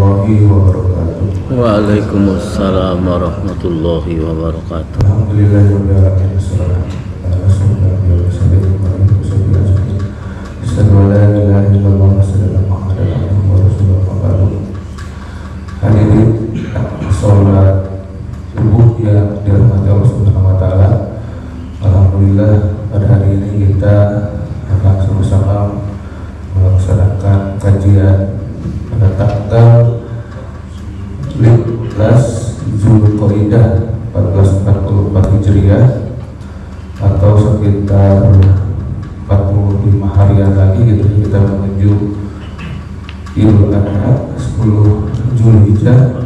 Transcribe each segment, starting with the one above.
warahmatullahi wabarakatuh. Waalaikumsalam warahmatullahi wabarakatuh. Alhamdulillahirabbil alamin. Hadirin sholat subuh yang dirahmati Allah Subhanahu wa taala. Alhamdulillah pada hari ini kita akan sama-sama melaksanakan kajian pada tanggal 15 Zulqa'dah 1444 Hijriah atau sekitar 45 harian lagi gitu kita menuju Idul Adha 10 Zulhijjah.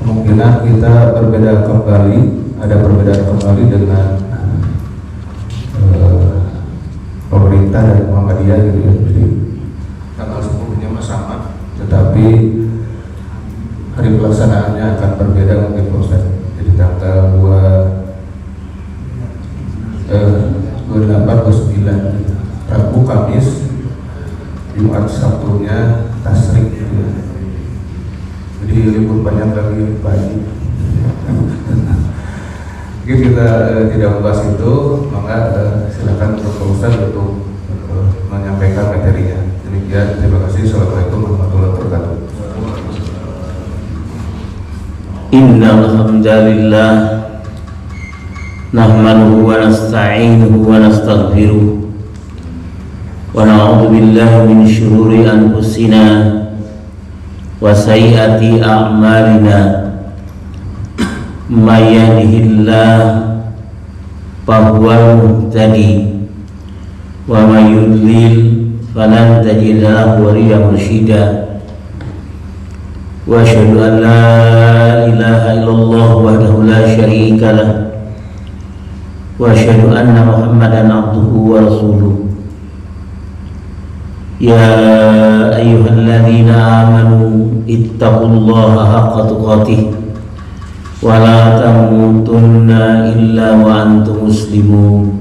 Kemungkinan kita berbeda kembali, ada perbedaan kembali dengan pemerintah dan Muhammadiyah gitu ya. Jadi tanggal 10-nya sama, tetapi hari pelaksanaannya akan berbeda mungkin proses. Jadi tanggal 28, 29 Rabu, Kamis, Jumat, Sabtunya tasrik gitu ya. Jadi libur banyak lagi pagi. Mungkin kita tidak membahas itu, maka silakan untuk Pak Ustaz untuk menyampaikan materinya. Demikian, terima kasih. Assalamualaikum warahmatullahi wabarakatuh. Innal hamdalillah nahmaduhu wa nasta'inuhu wa nastaghfiruh wa na'udzu billahi min shururi anfusina wa sayyiati a'malina. May yahdihillah fahuwal muhtadi wa may yudlil falan tajida lahu waliyyan mursyida. Wa asyhadu an la ilaha illallah wahdahu la syarika lah wa asyhadu anna Muhammadan abduhu wa rasuluh. Ya ayyuhalladzina amanu ittaqullaha haqqa tuqatih wa la tamutunna illa wa antum muslimun.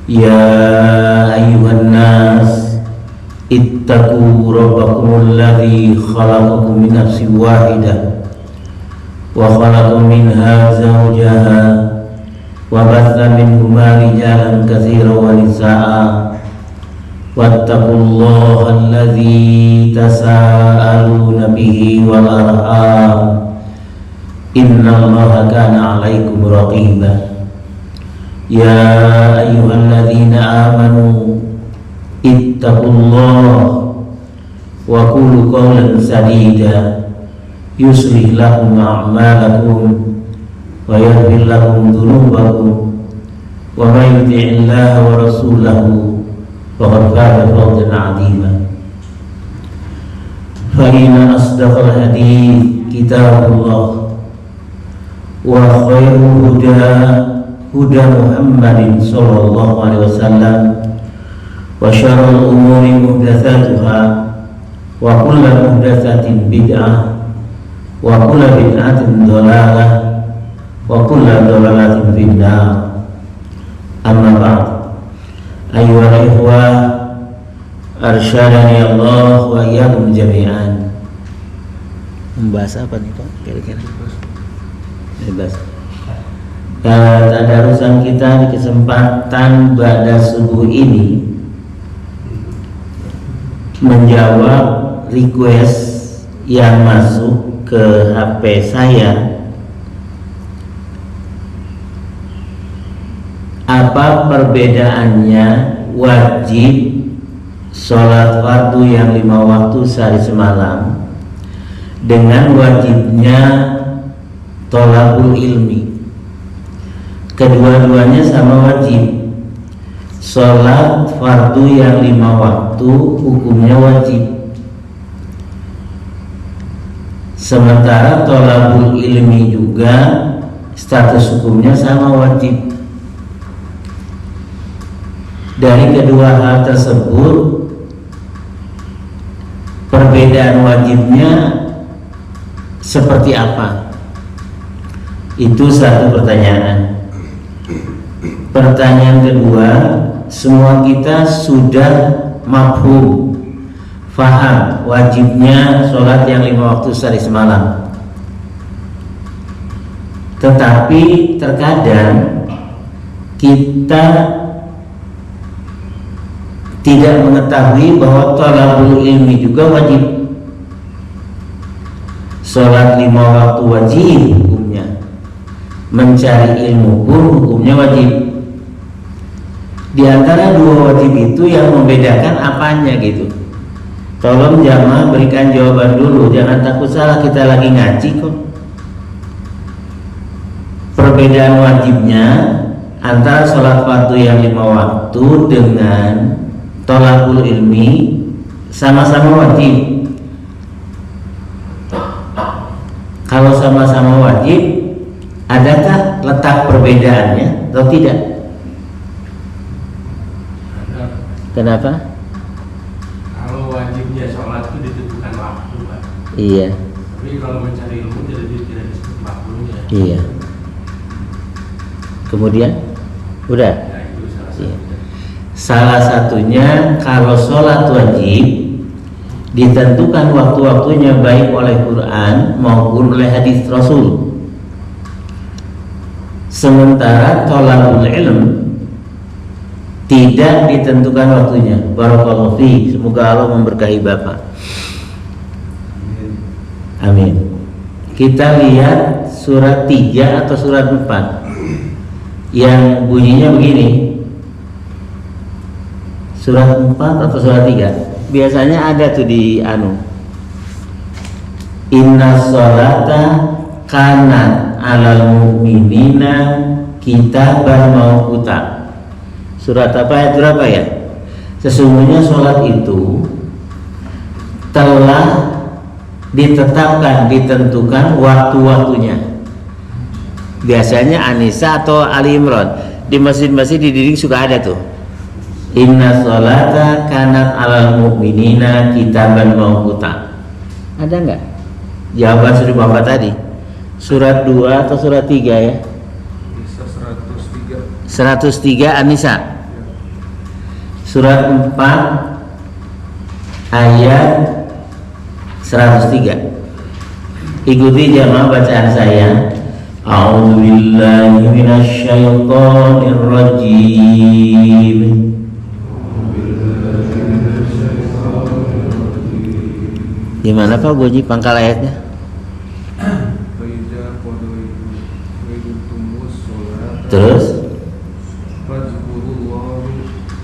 Ya ayyuhan nas ittaqu rabbakumul ladzi khalaqakum min nafsin wahidah wa khalaqa minha zawjaha wa batha minhuma rijalan katsiran wa nisaa'a wattaqullaha alladzi tasaaluna bihi wal arham innallaha kana 'alaikum raqiba. Ya ayyuhalladzina amanu ittaqullaha wa qulu qawlan sadida yuslih lakum a'malakum wa yaghfir lakum dhunubakum wa may yuti'illaha wa rasulahu faqad faza fawzan 'azima. Fa inna asdaqal hadits kitabullah wa khairul huda Muhammadin sallallahu alaihi wasallam wa syarrul umuri muhdatsatuha wa kullu muhdatsatin bid'ah wa kullu bid'atin dhalalah wa kullu dhalalatin finnar. Amma ba'd. Ayyuhal ikhwah, arsyadani Allah wa iyyakum jami'an. Membahas apa nih Pak kira-kira? Bebas. Tadarusan kita di kesempatan ba'da subuh ini menjawab request yang masuk ke HP saya. Apa perbedaannya wajib sholat fardu yang 5 waktu sehari semalam dengan wajibnya thalabul ilmi? Kedua-duanya sama wajib. Sholat fardu yang 5 waktu hukumnya wajib, sementara thalabul ilmi juga status hukumnya sama wajib. Dari kedua hal tersebut, perbedaan wajibnya seperti apa? Itu satu pertanyaan. Pertanyaan kedua, semua kita sudah mafhum, faham wajibnya sholat yang 5 waktu sehari semalam. Tetapi terkadang kita tidak mengetahui bahwa thalabul ilmi juga wajib. Sholat 5 waktu wajib hukumnya, mencari ilmu pun hukumnya wajib. Di antara dua wajib itu yang membedakan apanya gitu. Tolong jamaah berikan jawaban dulu, jangan takut salah, kita lagi ngaji kok. Perbedaan wajibnya antara sholat fardu yang 5 waktu dengan thalabul ilmi sama-sama wajib. Kalau sama-sama wajib, adakah letak perbedaannya atau tidak? Kenapa? Kalau wajibnya sholat itu ditentukan waktu, Pak. Iya. Tapi kalau mencari ilmu tidak disebut waktunya. Iya. Kemudian, udah. Nah, itu salah Iya. satunya. Salah satunya kalau sholat wajib ditentukan waktu-waktunya baik oleh Quran maupun oleh hadis Rasul. Sementara thalabul ilm tidak ditentukan waktunya. Barakallahu fi. Semoga Allah memberkahi Bapak. Amin. Kita lihat surat 3 atau surat 4 yang bunyinya begini. Surat 4 atau surat 3. Biasanya ada tuh di Inna sholata kanat alal mu'minina kitaban mawquta. Surat apa, ayat berapa ya? Sesungguhnya sholat itu telah ditetapkan, ditentukan waktu-waktunya. Biasanya An-Nisa atau Ali Imran. Di masjid-masjid dididik suka ada tuh. Inna sholata kanat alal mu'minina kitaban mawquta. Ada nggak? Jawaban sudah Bapak tadi. Surat 2 atau surat 3 ya? Bisa 103. 103 An-Nisa. Surat 4 ayat 103. Ikuti jamaah bacaan saya. A'udzubillahi minasyaitonir rajim. Gimana Pak bunyi pangkal ayatnya? Terus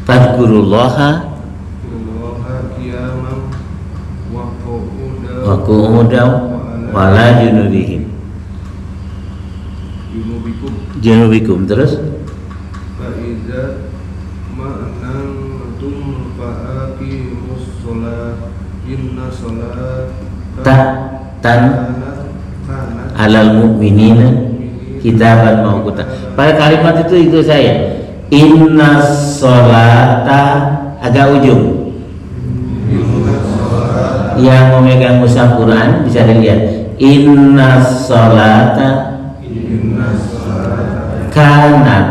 Fadkurullaha wa qu'udan wa la junubikum. Terus tan alal mu'minina kitaban mawquta. Pada kalimat itu saya inna sholata agak ujung. Yang memegang mushaf Quran bisa dilihat inna sholata kanat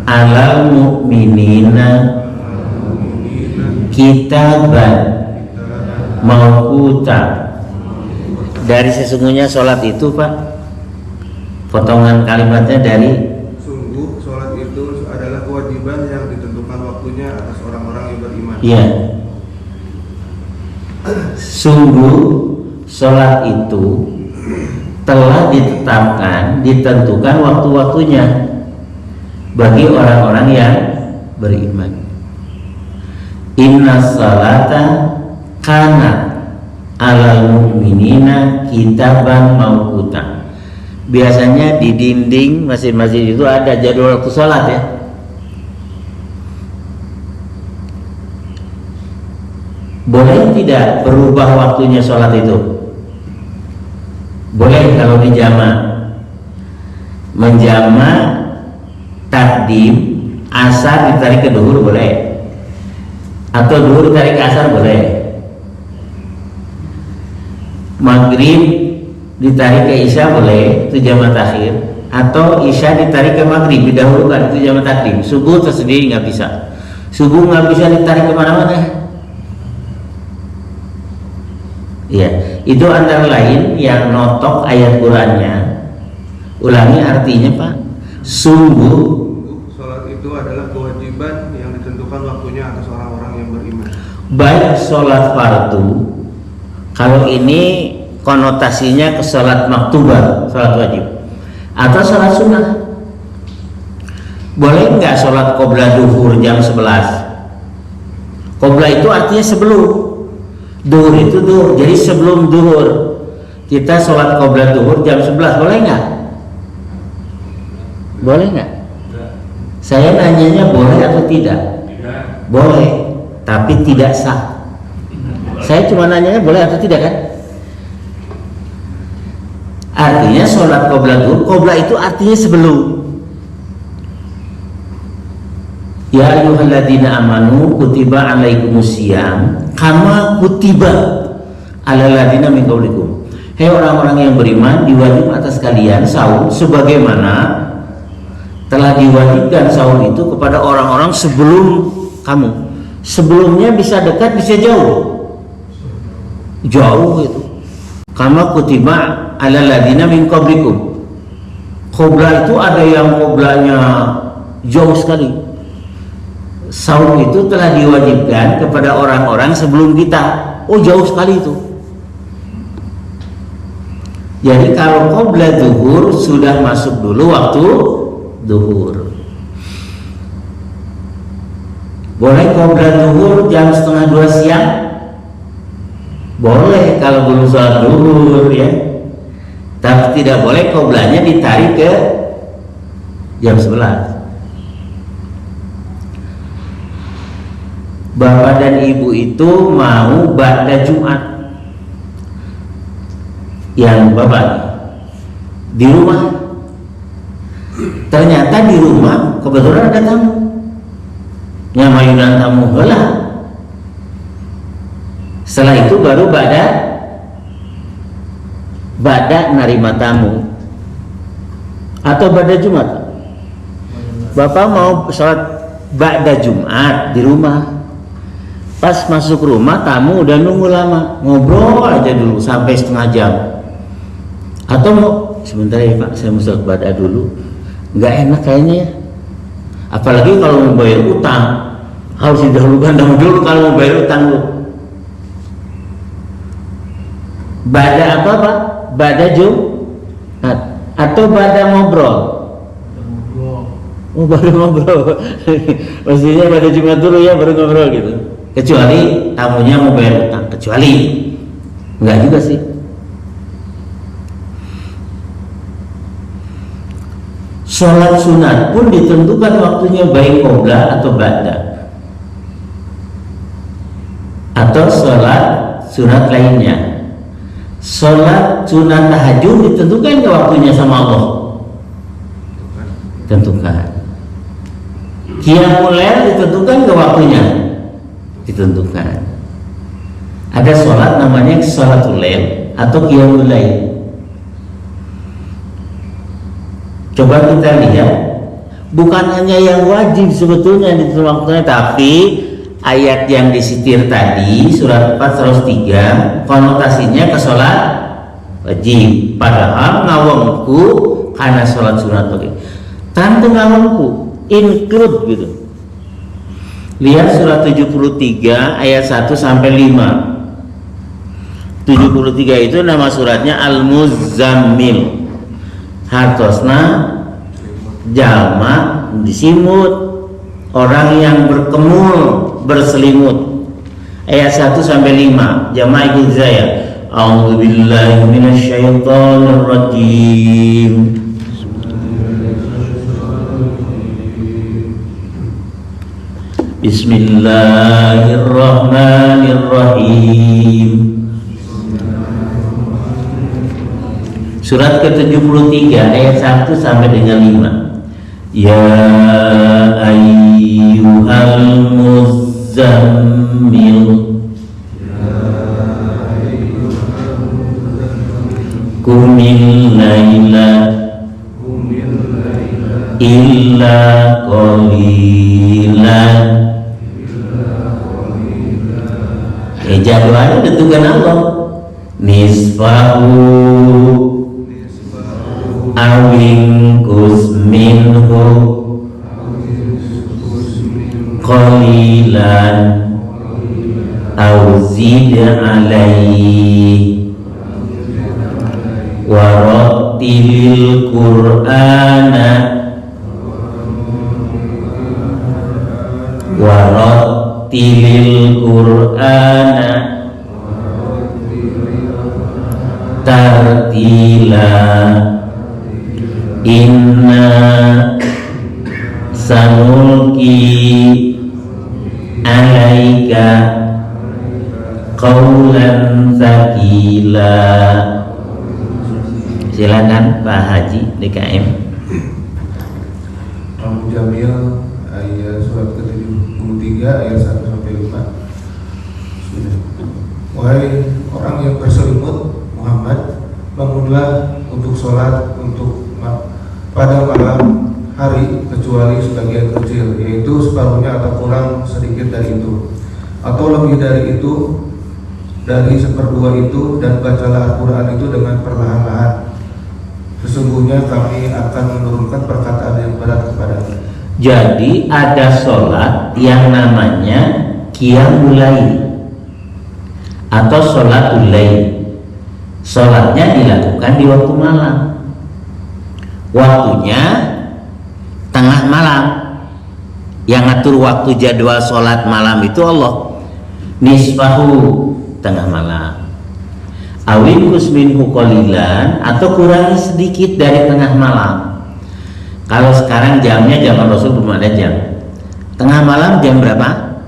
alal mu'minina kitaban mawquta. Dari sesungguhnya sholat itu Pak, potongan kalimatnya dari Sungguh sholat itu adalah kewajiban yang ditentukan waktunya atas orang-orang yang beriman. Iya. Sungguh sholat itu telah ditetapkan, ditentukan waktu-waktunya bagi orang-orang yang beriman. Inna sholata kanat alal mu'minina kitaban mawquta. Biasanya di dinding masjid-masjid itu ada jadwal waktu sholat ya. Boleh tidak berubah waktunya sholat itu? Boleh kalau dijama. Menjama takdim asar ditarik ke duhur boleh, atau duhur ditarik ke asar boleh. Maghrib ditarik ke isya boleh, itu jama takhir, atau isya ditarik ke maghrib didahulukan, itu jama takdim. Subuh tersendiri nggak bisa. Subuh nggak bisa ditarik kemana-mana. Ya, itu antara lain yang notok ayat Qur'annya. Ulangi artinya Pak. Sungguh Sholat itu adalah kewajiban yang ditentukan waktunya atas orang-orang yang beriman. baik sholat fardu, kalau ini konotasinya ke sholat maktubah, sholat wajib, atau sholat sunnah. Boleh nggak sholat qobla duhur jam 11? Qobla itu artinya sebelum, duhur itu duhur, jadi sebelum duhur kita sholat qobla duhur jam 11, boleh nggak? Boleh nggak? Saya nanyanya boleh atau tidak? Boleh, tapi tidak sah. Saya cuma nanyanya boleh atau tidak kan? Artinya sholat qobla duhur, qobla itu artinya sebelum. Ya ayyuhalladzina amanu kutiba alaikumusiyam kama kutiba alal ladzina min qablikum. Hei orang-orang yang beriman, diwajib atas kalian saum sebagaimana telah diwajibkan saum itu kepada orang-orang sebelum kamu. Sebelumnya bisa dekat, bisa jauh. Jauh itu. Kama kutiba alal ladzina min qablikum. Qobla itu ada yang qoblanya jauh sekali. Saum itu telah diwajibkan kepada orang-orang sebelum kita. Oh, jauh sekali itu. Jadi kalau qobla zuhur sudah masuk dulu waktu zuhur. Boleh qobla zuhur jam 1:30 siang? Boleh kalau belum sholat zuhur ya. Tapi tidak boleh qoblanya ditarik ke jam 11. Bapak dan ibu itu mau ba'da Jumat. Yang bapak di rumah, ternyata di rumah kebetulan ada tamu. Nyamayunan tamu heula. Setelah itu baru ba'da narima tamu. Atau ba'da Jumat. Bapak mau sholat ba'da Jumat di rumah. Pas masuk rumah tamu udah nunggu lama, ngobrol aja dulu sampai setengah jam. Atau mau sebentar ya Pak, saya mau sholat ba'da dulu. Nggak enak kayaknya ya. Apalagi kalau mau bayar utang, harus didahulukan dulu kalau mau bayar utang lu. Ba'da apa Pak? Ba'da Jumat atau ba'da ngobrol? Oh, baru ngobrol. Maksudnya pada Jumat dulu ya baru ngobrol gitu. Kecuali tamunya mau bayar utang, kecuali enggak juga sih. Sholat sunat pun ditentukan waktunya baik qobla atau ba'da, atau sholat sunat lainnya. Sholat sunat tahajud ditentukan ke waktunya sama Allah, tentukan. Qiyamul lail ditentukan ke waktunya, ditentukan. Ada sholat namanya sholatul lail atau qiyamul lail. Coba kita lihat, bukan hanya yang wajib sebetulnya di waktunya, tapi ayat yang disitir tadi surat 403 konotasinya ke sholat wajib, padahal ngawangku karena sholat sunat wajib. Tantu ngawangku include gitu. Lihat surat 73 ayat 1 sampai 5. 73 itu nama suratnya Al-Muzammil. Hartosna jalma disimut, orang yang berkemul, berselimut. Ayat 1 sampai 5. Jamaah ikut saya. A'udzubillahi minasyaitonir rajim. Bismillahirrahmanirrahim. Surat ke-73 ayat 1 sampai dengan 5. Ya ayyuhal muzammil qumil laila illa qalilan. Jadwalnya ditentukan Allah. nisfahu awingkus minhu qalilan aw zid alaihi warattilil qur'ana tartila inna sanulki alaika qaulan tsaqila. Silakan Pak Haji DKM. Abu Jamil ayat surat ke-73 ayat 1 sampai 5. Sudah. Wahai orang yang berselimut Muhammad, bangunlah untuk sholat pada malam hari kecuali sebagian kecil, yaitu separuhnya atau kurang sedikit dari itu, atau lebih dari itu, dari seperdua itu, dan bacalah Al-Quran itu dengan perlahan-lahan. Sesungguhnya kami akan menurunkan perkataan yang berat kepadamu. Jadi ada sholat yang namanya qiyamul lail atau sholatul lail. Sholatnya dilakukan di waktu malam, waktunya tengah malam. Yang ngatur waktu jadwal sholat malam itu Allah. Nisfahu tengah malam, awinkus minhu qalilan atau kurangi sedikit dari tengah malam. Kalau sekarang jamnya zaman Rasul belum ada jam. Tengah malam jam berapa?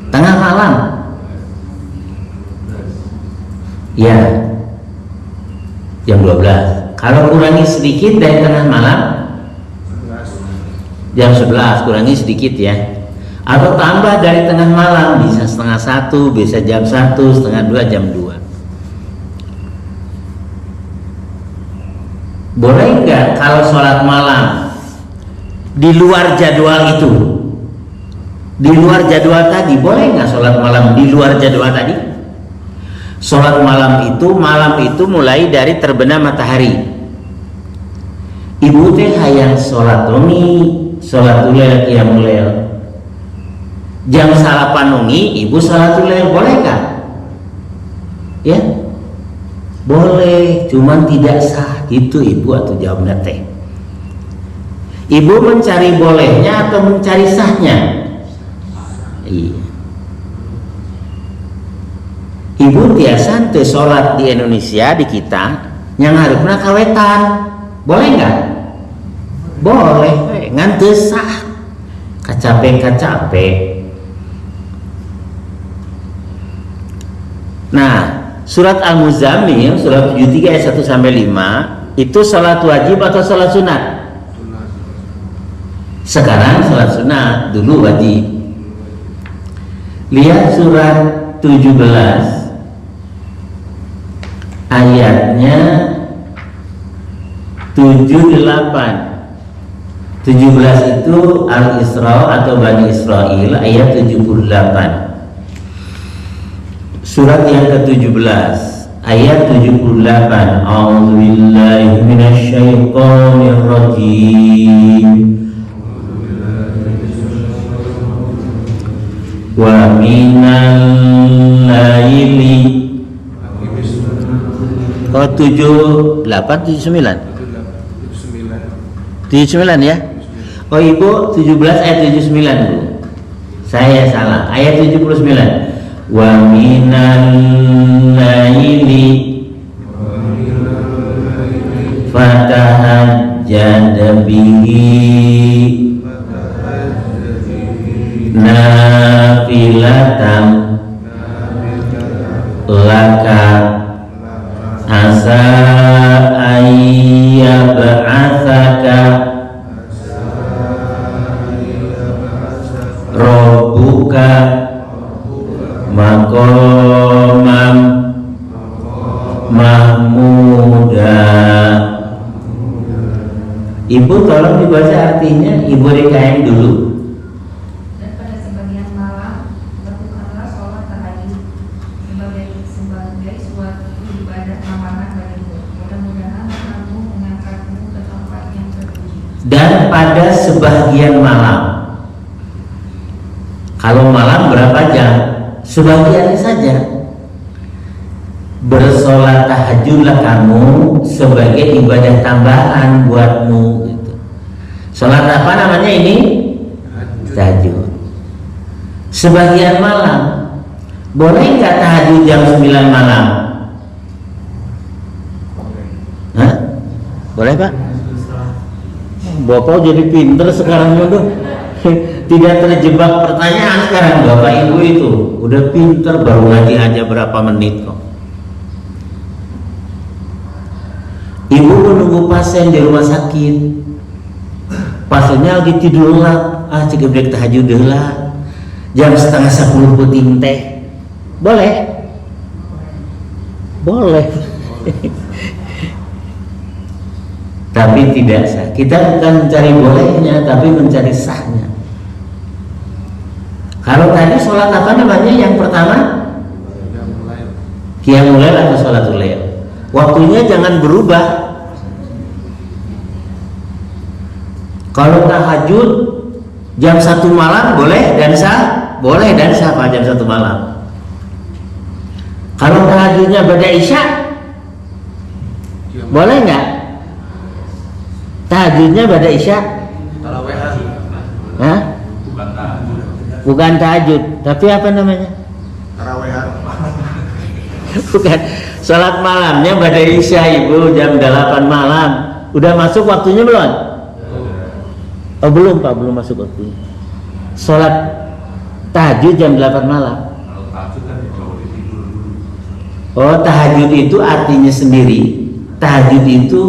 Tengah malam. Ya, jam 12. Kalau kurangi sedikit dari tengah malam, jam 11, kurangi sedikit ya. Atau tambah dari tengah malam, bisa setengah 1, bisa jam 1, setengah 2, jam 2. Boleh nggak kalau sholat malam di luar jadwal itu? Di luar jadwal tadi, boleh nggak sholat malam di luar jadwal tadi? Sholat malam itu mulai dari terbenam matahari. Ibu teh hayang sholat wengi, sholat lail qiyamul lail. Jam salapan wengi ibu sholatul lail, boleh nggak? Ya, boleh, cuman tidak sah gitu ibu atau jawabnya teh. Ibu mencari bolehnya atau mencari sahnya? Iya. Ibu tiasa teu sholat di Indonesia di kita yang harupna kawetan, boleh nggak? Boleh, ngan teu sah, kacape. Nah, surat Al-Muzammil surat 73 ayat 1 sampai 5 itu sholat wajib atau sholat sunat? Sekarang sholat sunat, dulu wajib. Lihat surat 17 ayatnya 78. 17 itu Al-Isra atau Bani Israel ayat 78. Surat yang ke-17 ayat 78. A'udzubillahi minasyaitonir rajim. Wa minal laili. Oh 78 79 ya. Oh ibu 17 ayat 79 Bu. Saya salah, ayat 79. Wa minal laili fatahajjad bihi nafilatan laka asa ayyab'atsaka rabbuka maqamam mahmuda. Ibu tolong dibaca artinya, Ibu DKM dulu. Dan pada sebagian malam lakukanlah sholat tahajud sebagai pada sebagian malam. Kalau malam berapa jam? Sebagiannya saja. Bersolat tahajudlah kamu sebagai ibadah tambahan buatmu gitu. Sholat apa namanya ini? Tahajud. Sebagian malam. Boleh nggak tahajud jam 9 malam? Hah? Boleh Pak? Bapak jadi pinter sekarang juga. Tidak terjebak pertanyaan sekarang. Bapak ibu itu udah pinter, baru ngaji aja berapa menit kok. Ibu menunggu pasien di rumah sakit. Pasiennya lagi tidur lah. Cek break tahajud lah. Jam 9:30 puting teh. Boleh? Boleh. Tapi tidak sah. Kita bukan mencari bolehnya, tapi mencari sahnya. Kalau tadi sholat apa namanya? Yang pertama qiyamul lail atau sholatul lail. Waktunya jangan berubah. Kalau tahajud jam 1 malam boleh dan sah? Boleh dan sah Pak, jam 1 malam. Kalau tahajudnya pada isya boleh nggak? Tahajudnya pada isya? Hah? Bukan tahajud, tapi apa namanya? Tarawehan. Bukan. Salat malamnya pada isya ibu jam 8 malam. Udah masuk waktunya belum? Oh belum Pak, belum masuk waktunya. Salat tahajud jam 8 malam. Oh tahajud itu artinya sendiri. Tahajud itu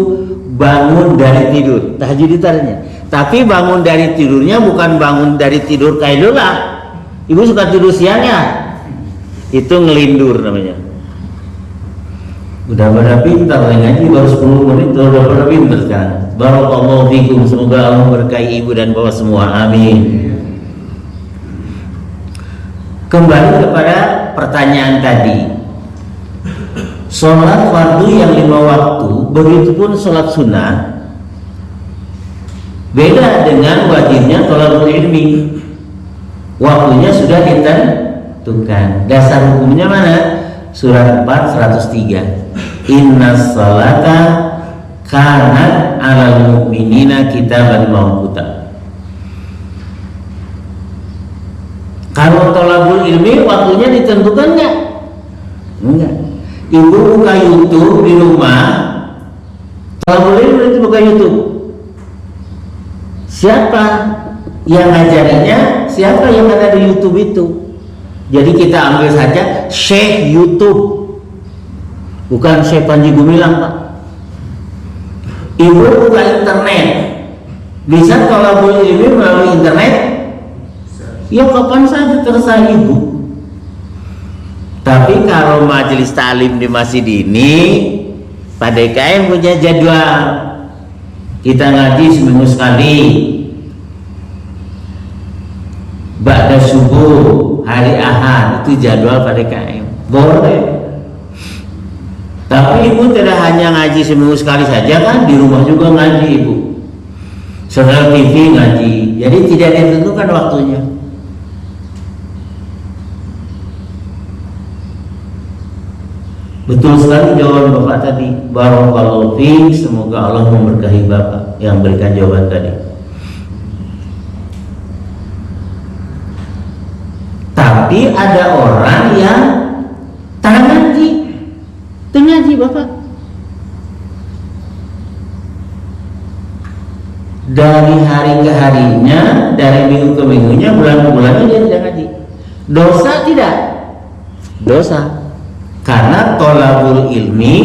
bangun dari tidur. Tahajud itu artinya. Tapi bangun dari tidurnya bukan bangun dari tidur kayak dulu lah. Ibu suka tidur siang ya? Itu ngelindur namanya. Udah pada pintar ngaji baru 10 menit udah pada pintar kan. Barakallahu fikum, semoga Allah berkahi ibu dan bapak semua. Amin. Kembali kepada pertanyaan tadi. Sholat fardu yang 5 waktu, begitupun sholat sunnah. Beda dengan wajibnya thalabul ilmi. Waktunya sudah ditentukan. Dasar hukumnya mana? Surat 4 103. Innas salata kanat 'alal mu'minina kitaban mawquta. Kalau thalabul ilmi waktunya ditentukan enggak? Enggak. Ibu buka YouTube di rumah, thalabul ilmi itu buka YouTube. Siapa yang ngajarinya? Siapa yang ada di YouTube itu? Jadi kita ambil saja Syekh YouTube, bukan Syekh Panji Gumilang Pak. Ibu buka internet, bisa thalabul ilmi melalui internet? Ya kapan saja terserah ibu. Tapi kalau majelis ta'lim di masjid ini, Pak DKM punya jadwal. Kita ngaji seminggu sekali. Ba'da subuh hari Ahad, itu jadwal Pak DKM. Boleh. Tapi ibu tidak hanya ngaji seminggu sekali saja kan, di rumah juga ngaji ibu. Setelah TV ngaji. Jadi tidak ditentukan waktunya. Betul sekali jawaban Bapak tadi. Barakallahu fiik, semoga Allah memberkahi Bapak yang berikan jawaban tadi. Tapi ada orang yang tak ngaji Bapak. Dari hari ke harinya, dari minggu ke minggunya, bulan ke bulannya dia tidak ngaji. Dosa tidak? Dosa. Karena thalabul ilmi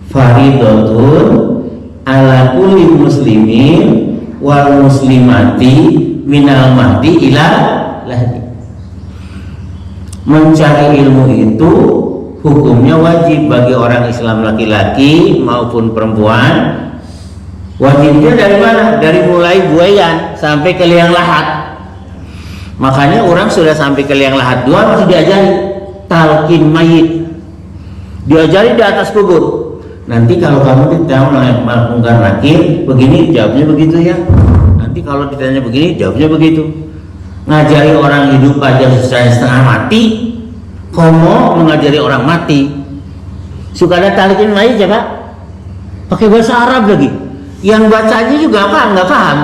faridatun ala kulli muslimin wal muslimati minal mahdi ila lahdi. Mencari ilmu itu hukumnya wajib bagi orang Islam laki-laki maupun perempuan. Wajibnya dari mana? Dari mulai buayan sampai ke liang lahat. Makanya orang sudah sampai ke liang lahat 2 masih diajari talqin mayit. Diajari di atas kubur. Nanti kalau kamu tidak melakukan nakir, begini jawabnya begitu ya. Nanti kalau ditanya begini, jawabnya begitu. Ngajari orang hidup aja susahnya setengah mati, komo mengajari orang mati. Suka ada talqin mayit ya Pak? Pakai bahasa Arab lagi. Yang bacanya juga apa? Nggak paham.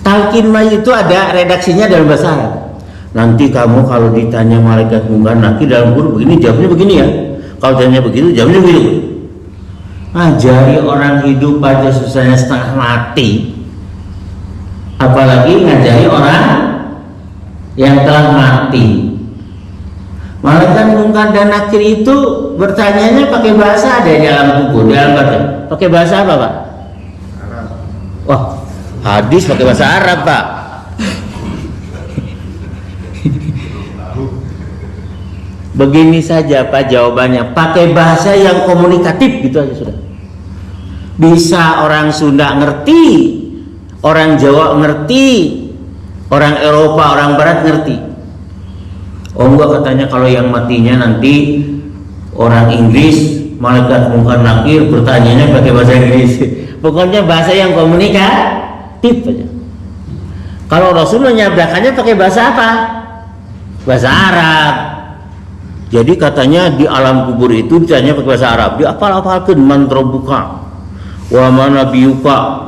Talqin mayit itu ada redaksinya dalam bahasa Arab. Nanti kamu kalau ditanya malaikat mungkar nakir dalam kubur begini, jawabnya begini ya. Kalau tanya begitu, jawabnya begitu. Ngajari orang hidup aja susahnya setengah mati, apalagi ngajari orang yang telah mati. Malaikat mungkar dan nakir itu bertanyanya pakai bahasa ada di alam kubur, di alam batin. Pakai bahasa apa Pak? Arab. Wah, hadis pakai bahasa Arab Pak. Begini saja Pak jawabannya, pakai bahasa yang komunikatif gitu aja sudah. Bisa orang Sunda ngerti, orang Jawa ngerti, orang Eropa, orang Barat ngerti. Oh enggak, katanya kalau yang matinya nanti orang Inggris, malaikat mungkar nakir bertanyanya pakai bahasa Inggris. Pokoknya bahasa yang komunikatif aja. Kalau Rasul menyampaikannya pakai bahasa apa? Bahasa Arab. Jadi katanya di alam kubur itu ditanya pakai bahasa Arab. Diapal-apalkan mantra buka, wa mana biuka.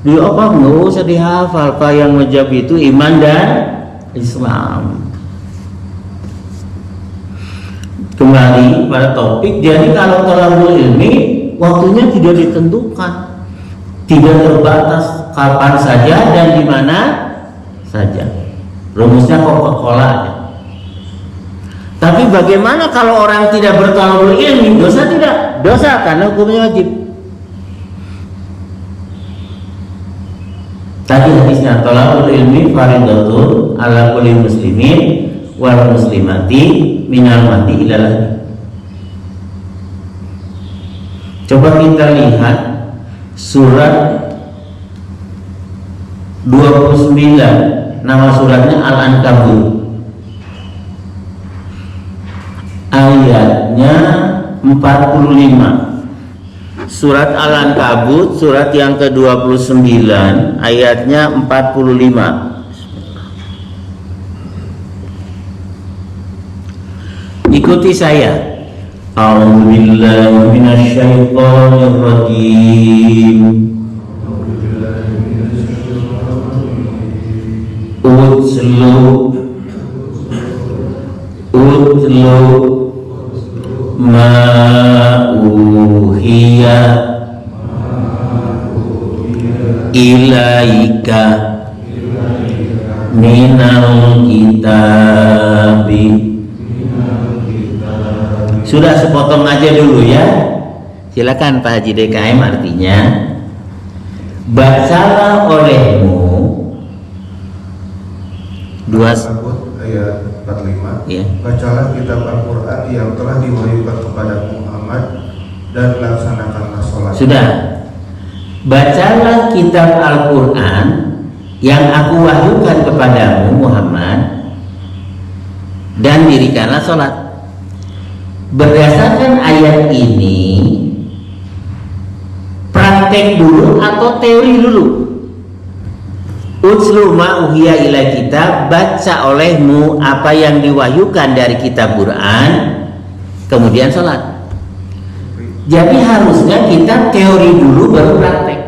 Di apa nggak usah dihafal. Pak yang menjawab itu iman dan Islam. Kembali pada topik. Jadi kalau thalabul ilmi waktunya tidak ditentukan, tidak terbatas, kapan saja dan di mana saja. Rumusnya Coca-Cola aja. Tapi bagaimana kalau orang tidak berthalabul ilmi? Dosa tidak? Dosa karena hukumnya wajib. Tadi hadisnya thalabul ilmi fardhatun ala kulli muslimin wal muslimati minal mati ilalah. Coba kita lihat surat 29, nama suratnya Al-Ankabut. Ayatnya 45. Surat Al-Ankabut surat yang ke-29 ayatnya 45. Ikuti saya. A'udzubillahi minasyaitonirrajim. Utlu ma'uhiya ilaika minal kitabi. Sudah sepotong aja dulu ya. Silakan Pak Haji DKM. Artinya, bacalah olehmu ayat 45. Ya. Bacalah kitab Al-Quran yang telah diwahyukan kepada Muhammad dan laksanakanlah sholat. Sudah. Bacalah kitab Al-Quran yang aku wahyukan kepadamu Muhammad dan dirikanlah sholat. Berdasarkan ayat ini, praktek dulu atau teori dulu? Utslu ma uhiya ila kitab, baca olehmu apa yang diwahyukan dari kitab Quran, kemudian sholat. Jadi harusnya kita teori dulu baru praktek.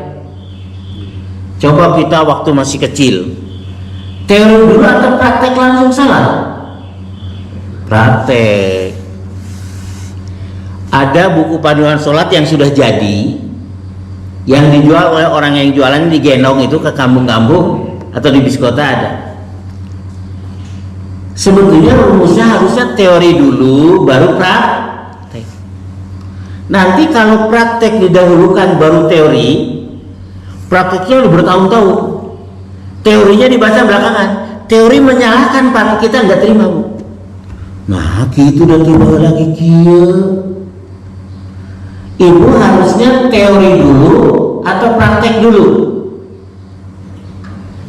Coba kita waktu masih kecil, teori dulu atau praktek langsung sholat? Praktek. Ada buku panduan sholat yang sudah jadi, yang dijual oleh orang yang jualan digendong itu ke kampung-kampung atau di bis kota ada. Sebetulnya rumusnya harusnya teori dulu baru praktek. Nanti kalau praktek didahulukan baru teori, prakteknya udah bertahun-tahun, teorinya dibaca belakangan. Teori menyalahkan Pak, kita nggak terima Bu. Nah gitu udah tiba lagi kia. Ibu harusnya teori dulu atau praktek dulu.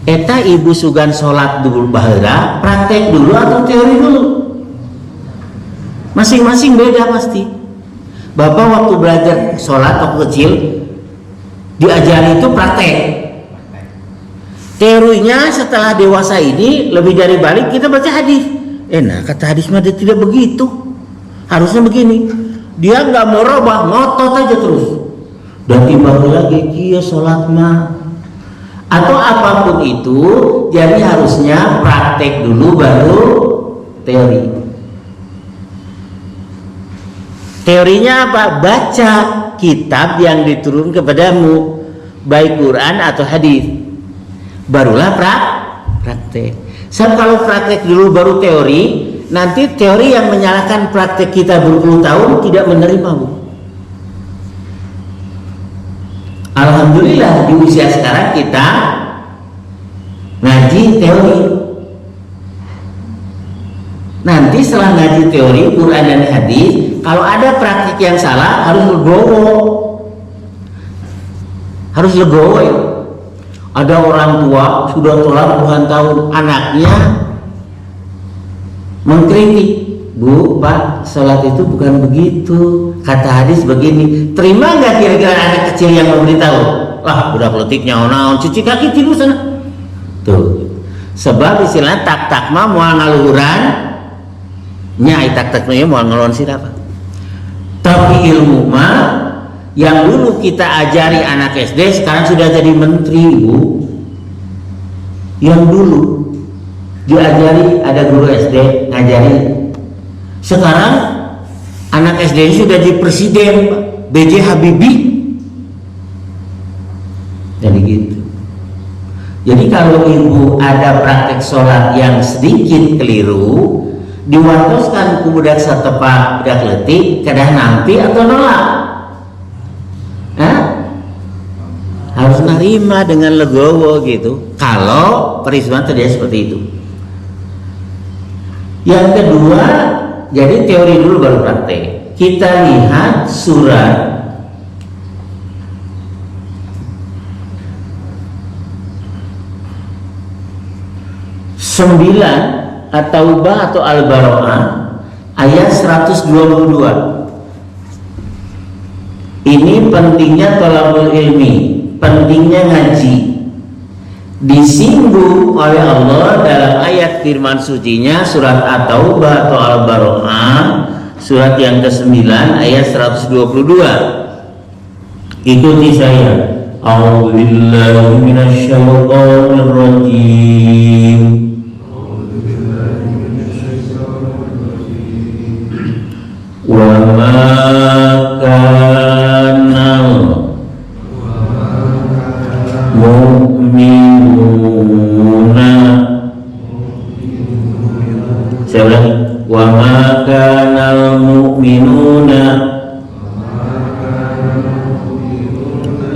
Eta ibu sugan sholat dulu bahara, praktek dulu atau teori dulu. Masing-masing beda pasti. Bapak waktu belajar sholat waktu kecil, diajari itu praktek. Teorinya setelah dewasa ini lebih dari balik kita baca hadis. Nah kata hadis mah dia tidak begitu, harusnya begini. Dia nggak mau robah, ngotot aja terus. Dan tiba lagi dia sholat mah atau apapun itu, jadi harusnya praktek dulu baru teori. Teorinya apa? Baca kitab yang diturun kepadamu, baik Quran atau hadis. Barulah praktek. Sebab kalau praktek dulu baru teori, nanti teori yang menyalahkan praktek kita berpuluh tahun tidak menerima, Bu. Alhamdulillah di usia sekarang kita ngaji teori. Nanti setelah ngaji teori Quran dan hadis, kalau ada praktik yang salah harus legowo. Harus legowo ya. Ada orang tua sudah sholat puluhan tahun, anaknya mengkritik, Bu, Pak, sholat itu bukan begitu, kata hadis begini. Terima nggak kira-kira anak kecil yang memberitahu? Wah, udah politiknya naon, cuci kaki tidur sana. Tuh, sebab istilah tak mah mual ngaluhuran, nyai tak mah mual ngaluhuran siapa? Tapi ilmu mah yang dulu kita ajari anak SD sekarang sudah jadi menteri, Bu. Yang dulu diajari ada guru SD ngajari, sekarang anak SD sudah jadi presiden, B.J. Habibie. Jadi gitu. Jadi kalau ibu ada praktek sholat yang sedikit keliru, diwatoskan ku budak satepak budak letik kedah nampi atau nolak. Harus nerima dengan legowo gitu. Kalau peristiwa terjadi seperti itu. Yang kedua, jadi teori dulu baru praktek. Kita lihat surat sembilan At-Taubah atau Al-Baro'ah ayat 122. Ini pentingnya thalabul ilmi, pentingnya ngaji. Disinggung oleh Allah dalam ayat firman sucinya surat At-Taubah atau Al-Baro'ah surat yang ke-9 ayat 122. Ikuti saya. A'udzubillahi minasyaitonir rajim. Wa ma kana mu'minuna, saya ulangi, wa ma kana mu'minuna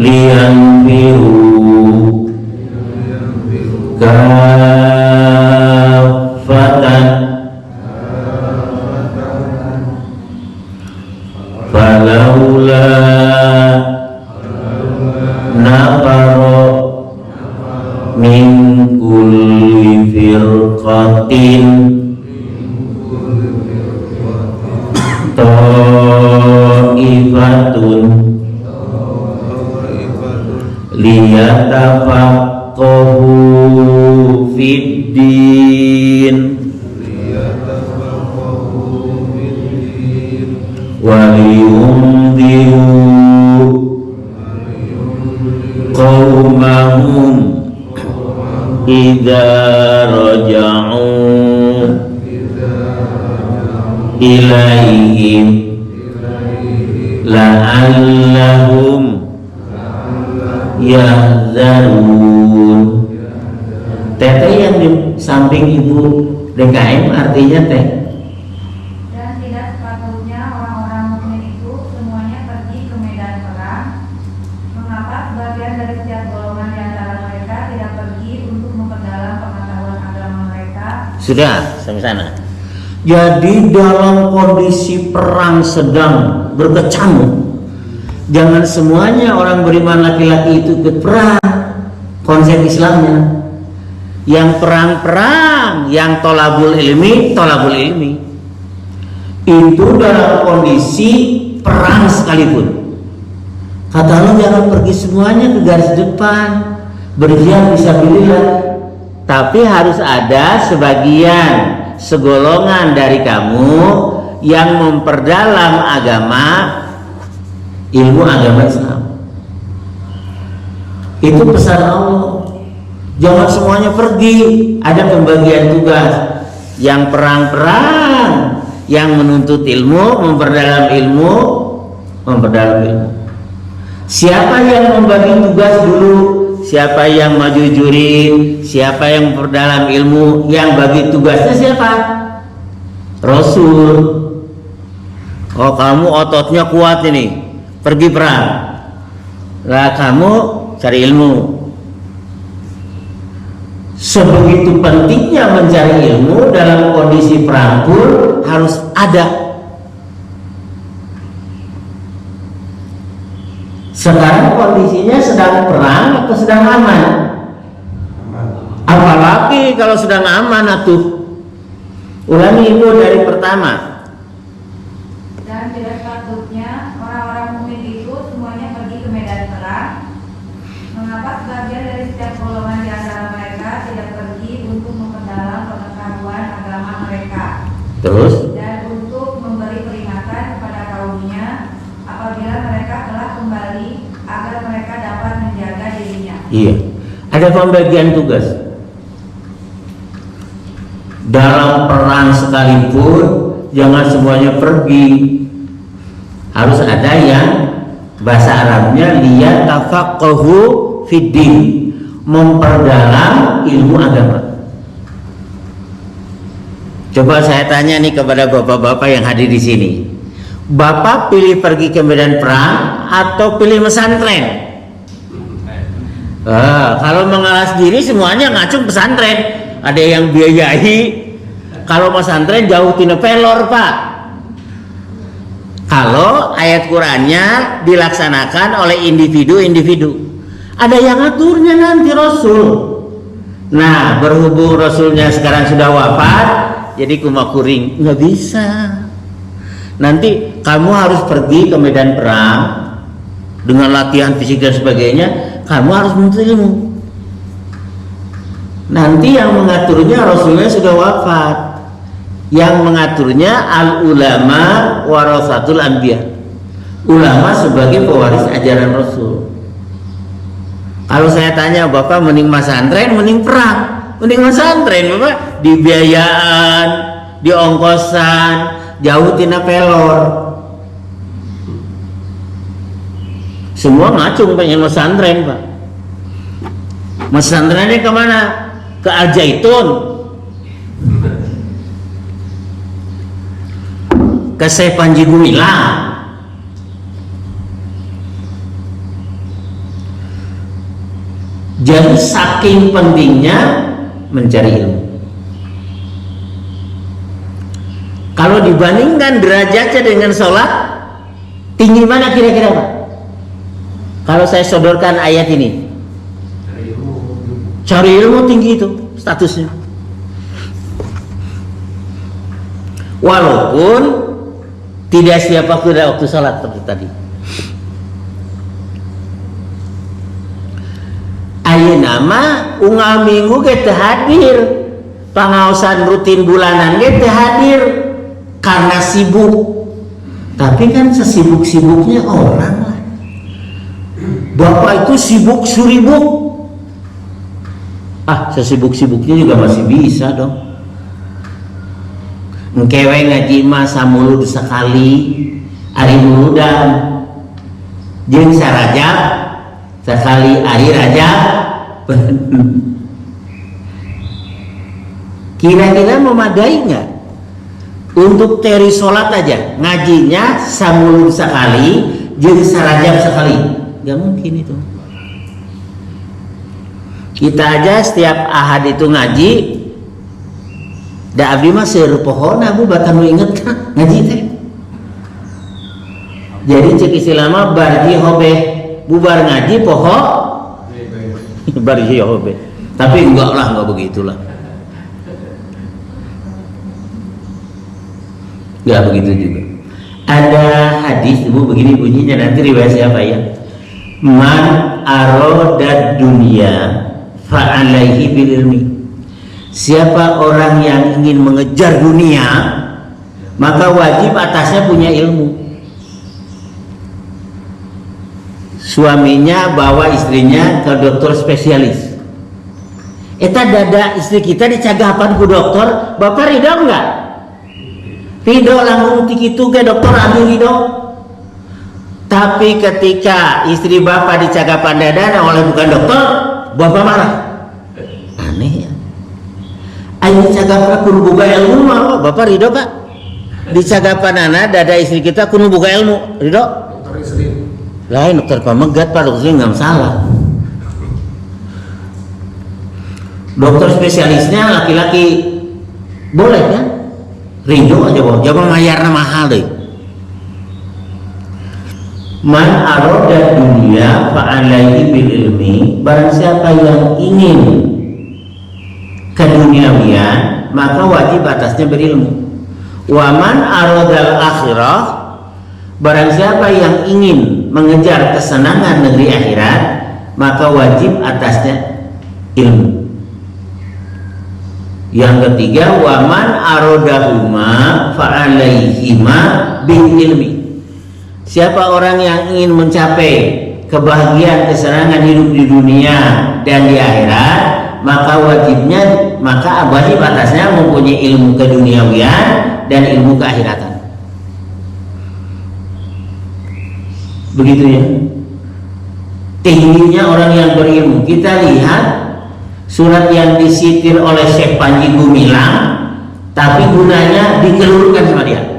liyanfiru kaffatan falaula nafaro min kulli firqatin ta'ifatun liyatafaqahu fid din waliyundiru qaumahum idza raja'u ilaihim la'allahum yahzarun. Teteh yang di samping ibu DKM artinya teh. Dan tidak sepatutnya orang-orang mukmin itu semuanya pergi ke medan perang. Mengapa sebagian dari setiap golongan di antara mereka tidak pergi untuk memperdalam pengetahuan agama mereka? Sudah sampai sana. Jadi dalam kondisi perang sedang berkecamuk, jangan semuanya orang beriman laki-laki itu ikut perang. Konsep Islamnya yang perang-perang, yang tolabul ilmi itu dalam kondisi perang sekalipun. Kata Allah jangan pergi semuanya ke garis depan, berjihad fisabilillah, tapi harus ada sebagian, segolongan dari kamu yang memperdalam ilmu agama Islam. Itu pesan Allah. Jangan semuanya pergi, ada pembagian tugas. Yang perang-perang, yang menuntut ilmu, memperdalam ilmu. Siapa yang membagi tugas dulu? Siapa yang maju juri? Siapa yang memperdalam ilmu? Yang bagi tugasnya siapa? Rasul. Oh, kamu ototnya kuat ini, pergi perang. Lah kamu cari ilmu. Sebegitu pentingnya mencari ilmu dalam kondisi perang pun harus ada. Sekarang kondisinya sedang perang atau sedang aman? Apalagi kalau sedang aman atuh. Ulangi ibu dari pertama. Dan tidak sepatutnya orang-orang mukmin itu semuanya pergi ke medan perang. Mengapa sebagian dari setiap golongan di antara mereka tidak pergi untuk memperdalam pengetahuan agama mereka? Terus? Dan untuk memberi peringatan kepada kaumnya apabila mereka telah kembali agar mereka dapat menjaga dirinya. Iya, ada pembagian tugas. Dalam perang sekalipun jangan semuanya pergi. Harus ada yang bahasa Arabnya liyatafaqahu fiddin, memperdalam ilmu agama. Coba saya tanya nih kepada bapak-bapak yang hadir di sini. Bapak pilih pergi ke medan perang atau pilih pesantren? Kalau mengalah sendiri semuanya ngacung pesantren. Ada yang biayai. Kalau pesantren jauh tina pelor, Pak. Kalau ayat Qur'annya dilaksanakan oleh individu-individu, ada yang aturnya nanti Rasul. Nah, berhubung Rasulnya sekarang sudah wafat, jadi kumakuring nggak bisa. Nanti kamu harus pergi ke medan perang dengan latihan fisik dan sebagainya. Kamu harus menuntut ilmu. Nanti yang mengaturnya Rasulnya sudah wafat. Yang mengaturnya al-ulama warasatul anbiya. Ulama sebagai pewaris ajaran Rasul. Kalau saya tanya Bapak mending pesantren, mending perang? Mending pesantren, Bapak. Di biayaan, di ongkosan, jauh tina pelor. Semua ngacung pengen pesantren, Pak. Pesantrennya kemana? Ke Al-Zaitun, ke Syekh Panji Gumilang. Jadi saking pentingnya mencari ilmu. Kalau dibandingkan derajatnya dengan sholat, tinggi mana kira-kira, Pak? Kalau saya sodorkan ayat ini, cari ilmu tinggi itu statusnya. Walaupun tidak siap waktu sholat seperti tadi. Ayeuna mah unggal minggu ge teu hadir, pangaosan rutin bulanan ge teu hadir karena sibuk. Tapi kan sesibuk-sibuknya orang lah. Bapak itu sibuk suribuk. Sesibuk-sibuknya juga masih bisa dong. Engkewe ngaji mah samulud sekali ari muludan jeung sarajab sekali ari rajab. Kira-kira memadai nggak untuk teri sholat aja ngajinya samulud sekali jeung sarajab sekali? Gak mungkin itu. Kita aja setiap ahad itu ngaji, da abdi mah seueur pohona bu batan nu inget kan ngaji teh. Jadi cek istilah mah barji hobe, bubar ngaji poho barji hobe. Tapi enggak lah, enggak begitulah. Enggak begitu juga. Ada hadis ibu begini bunyinya, nanti riwayat siapa ya? Man aradad dunya fa'alaihi bil ilmi. Siapa orang yang ingin mengejar dunia, maka wajib atasnya punya ilmu. Suaminya bawa istrinya ke dokter spesialis. Eta dada istri kita dicagapan ku dokter, bapak ridho enggak? Ridho langsung tikitu ke dokter anu ridho. Tapi ketika istri bapak dicagapan dada oleh bukan dokter, bapak marah. Aneh ya. Ayo dicagapan kudu boga ilmu mah, bapak ridho pak? Dicagapan anak dada istri kita kudu boga ilmu, ridho? Dokter istri. Lain dokter pamegat pak, dokter nggak salah. Dokter spesialisnya laki-laki boleh kan? Ridho aja boh, jangan mayarna mahal deh. Man aroda dunia fa'alaihi bil ilmi. Barang siapa yang ingin keduniawian, maka wajib atasnya berilmu. Wa man arodal akhirah. Barang siapa yang ingin mengejar kesenangan negeri akhirat, maka wajib atasnya ilmu. Yang ketiga, wa man arodahuma fa'alaihima bil ilmi. Siapa orang yang ingin mencapai kebahagiaan kesenangan hidup di dunia dan di akhirat, maka wajib atasnya mempunyai ilmu keduniawian dan ilmu keakhiratan. Begitu ya. Tingginya orang yang berilmu. Kita lihat surat yang disitir oleh Syekh Panji Gumilang, tapi gunanya dikelurkan sama dia.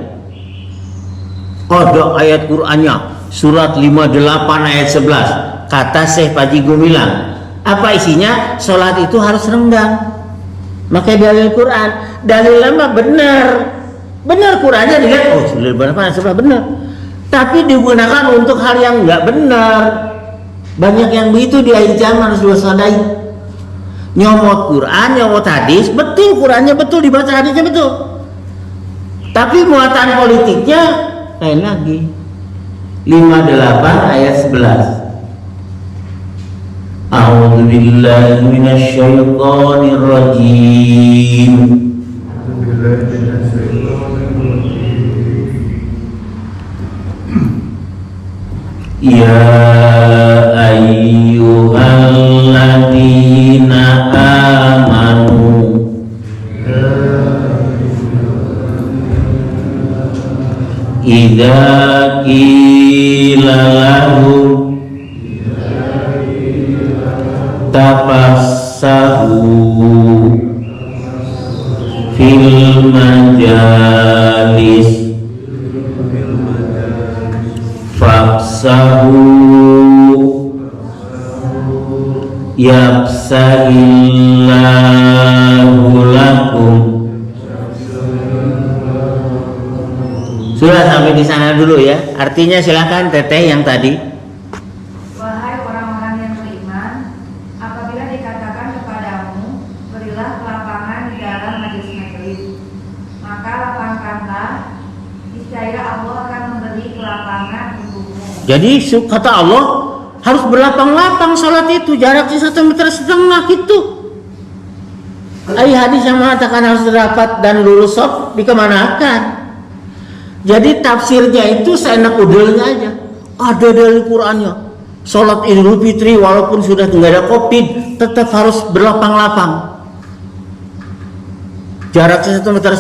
Ada ayat Qur'annya, surat 58 ayat 11, kata Syekh Panji Gumilang. Apa isinya? Sholat itu harus renggang. Maka dalil Quran, dalil lama benar Qurannya dilihat, oh sudah berapa ayat 11 benar. Tapi digunakan untuk hal yang nggak benar. Banyak yang begitu di akhir zaman harus diwaspadai. Nyomot Quran, nyomot hadis, betul Qurannya betul, dibaca hadisnya betul. Tapi muatan politiknya lain lagi. 58 ayat 11. A'udzu billahi minasyaitonir rajim. Ya ayyuhalladzina amanu idza qila lahum tafassahu fil majalis fafsahu yafsahillahu lakum. Sudah sampai di sana dulu ya. Artinya silakan Teteh yang tadi. Wahai orang-orang yang beriman, apabila dikatakan kepadamu, berilah kelapangan di dalam majelis, maka lapangkanlah, niscaya Allah akan memberi kelapangan untukmu. Jadi kata Allah harus berlapang-lapang salat itu, jaraknya 1,5 meter gitu. Ayat hadis yang mengatakan harus terdapat dan lurus sof dikemanakan. Jadi tafsirnya itu seenak udelnya aja. Ada dari Qur'annya. Salat Idul Fitri walaupun sudah tidak ada Covid tetap harus berlapang-lapang. Jaraknya 1,5 meter.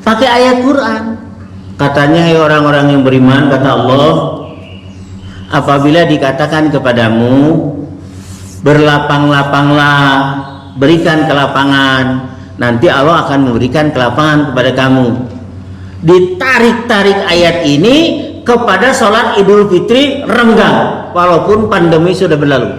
Pakai ayat Quran. Katanya hai orang-orang yang beriman, kata Allah, apabila dikatakan kepadamu berlapang-lapanglah, berikan kelapangan, nanti Allah akan memberikan kelapangan kepada kamu. Ditarik-tarik ayat ini kepada sholat Idul Fitri renggang walaupun pandemi sudah berlalu.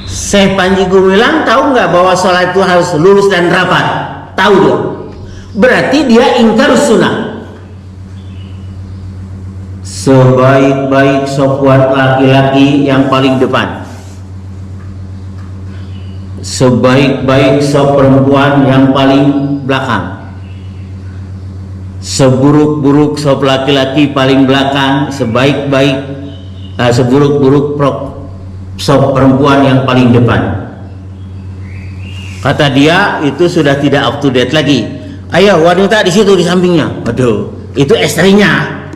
Syekh Panji Gumilang tahu nggak bahwa sholat itu harus lurus dan rapat? Tahu dia. Berarti dia ingkar sunnah. Sebaik-baik sofwan laki-laki yang paling depan, sebaik-baik sop perempuan yang paling belakang. seburuk-buruk sop laki-laki paling belakang, seburuk-buruk sop perempuan yang paling depan. Kata dia itu sudah tidak up to date lagi. Ayo wanita di situ di sampingnya. Waduh, itu istrinya.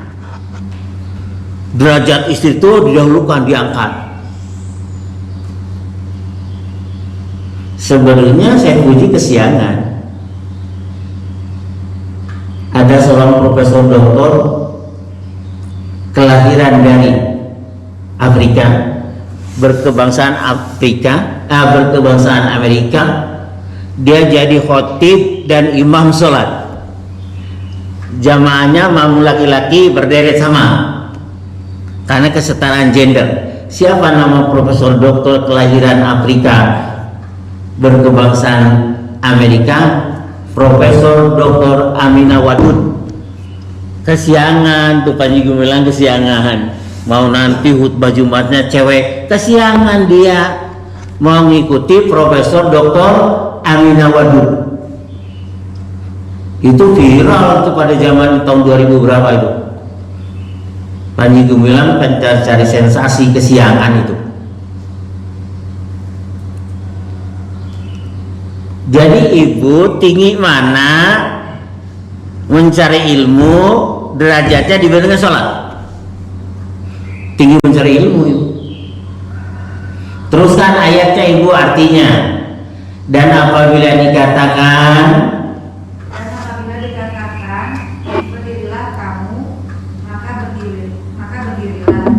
Derajat istri itu didahulukan, diangkat. Sebenarnya saya puji kesiangan. Ada seorang profesor doktor kelahiran dari Afrika, berkebangsaan Amerika. Dia jadi khotib dan imam sholat. Jamaahnya makmum laki-laki berderet sama karena kesetaraan gender. Siapa nama profesor doktor kelahiran Afrika berkebangsaan Amerika? Profesor Dr. Aminah Wadud. Kesiangan tuh Panji Gumilang, kesiangan. Mau nanti khutbah Jumatnya cewek, kesiangan dia mau mengikuti Profesor Dr. Aminah Wadud. Itu viral itu pada zaman tahun 2000 berapa itu. Panji Gumilang cari sensasi, kesiangan itu. Jadi ibu tinggi mana mencari ilmu, derajatnya dibanding dengan sholat. Tinggi mencari ilmu ibu. Teruskan ayatnya ibu, artinya. Dan apabila dikatakan, berdirilah kamu, maka berdirilah.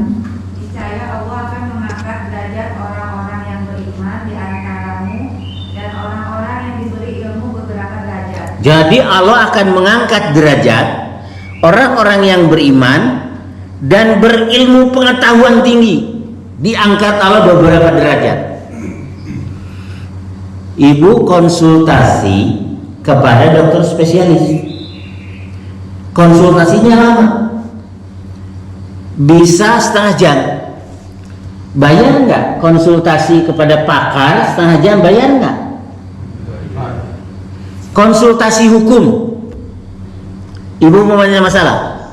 Niscaya Allah akan mengangkat derajat orang-orang yang beriman di antaramu dan orang-orang yang diberi ilmu beberapa derajat. jadi Allah akan mengangkat derajat orang-orang yang beriman dan berilmu pengetahuan tinggi. Diangkat Allah beberapa derajat. Ibu konsultasi kepada dokter spesialis. Konsultasinya lama. Bisa setengah jam. Bayar nggak konsultasi kepada pakar setengah jam, bayar nggak? Konsultasi hukum, ibu mau nanya masalah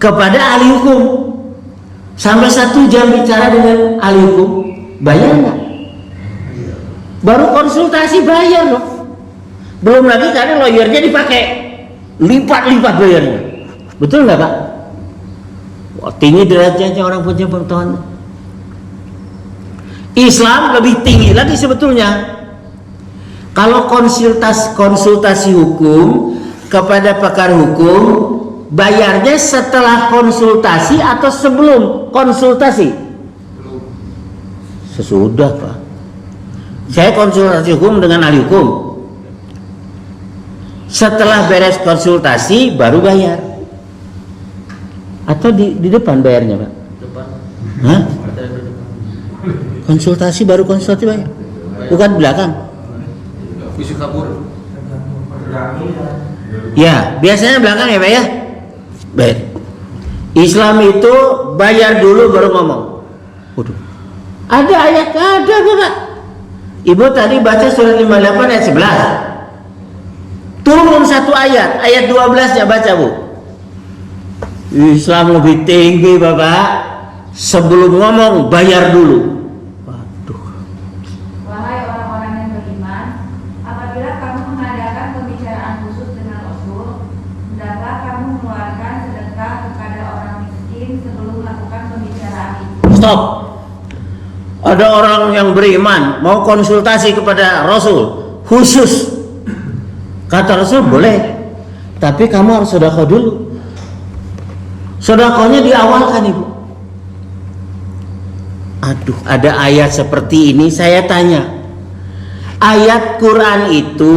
kepada ahli hukum sampai 1 jam bicara dengan ahli hukum, bayar nggak? Baru konsultasi bayar loh. Belum lagi karena lawyernya dipakai lipat-lipat bayarnya. Betul nggak Pak? Wah, tinggi derajatnya orang punya pengetahuan. Islam lebih tinggi lagi sebetulnya. Kalau konsultasi hukum kepada pakar hukum, bayarnya setelah konsultasi atau sebelum konsultasi? Sesudah Pak. Saya konsultasi hukum dengan ahli hukum. Setelah beres konsultasi baru bayar. Atau di depan bayarnya Pak? Depan. Hah? Konsultasi baru konsultasi bayar? Bukan belakang? Visi kabur. Ya, biasanya belakang ya Pak ya? Baik. Islam itu bayar dulu baru ngomong. Waduh. Ada ayat, ada Bapak. Ibu tadi baca surat 58 ayat 11. Turun satu ayat, ayat 12 ya baca Bu. Islam lebih tinggi Bapak. Sebelum ngomong bayar dulu. Waduh. Wahai orang-orang yang beriman, apabila kamu mengadakan pembicaraan khusus dengan Rasul, hendaklah kamu mengeluarkan sedekah kepada orang miskin sebelum melakukan pembicaraan itu. Stop. Ada orang yang beriman mau konsultasi kepada Rasul khusus. Kata Rasul boleh, tapi kamu harus sedekah dulu. Sedekahnya diawalkan Ibu. Aduh, ada ayat seperti ini, saya tanya. Ayat Quran itu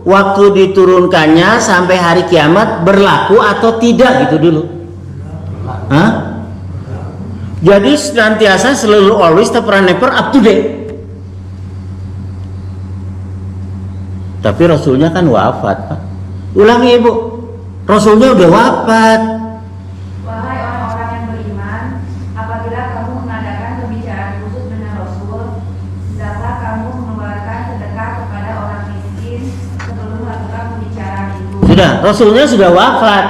waktu diturunkannya sampai hari kiamat berlaku atau tidak gitu dulu? Hah? Jadi senantiasa selalu always never up to date. Tapi Rasulnya kan wafat Pak. Ulangi Ibu, Rasulnya udah wafat. Wahai orang-orang yang beriman, apabila kamu mengadakan pembicaraan khusus dengan Rasul, hendaklah kamu mengeluarkan sedekah kepada orang miskin sebelum melakukan pembicaraan itu. Sudah, Rasulnya sudah wafat.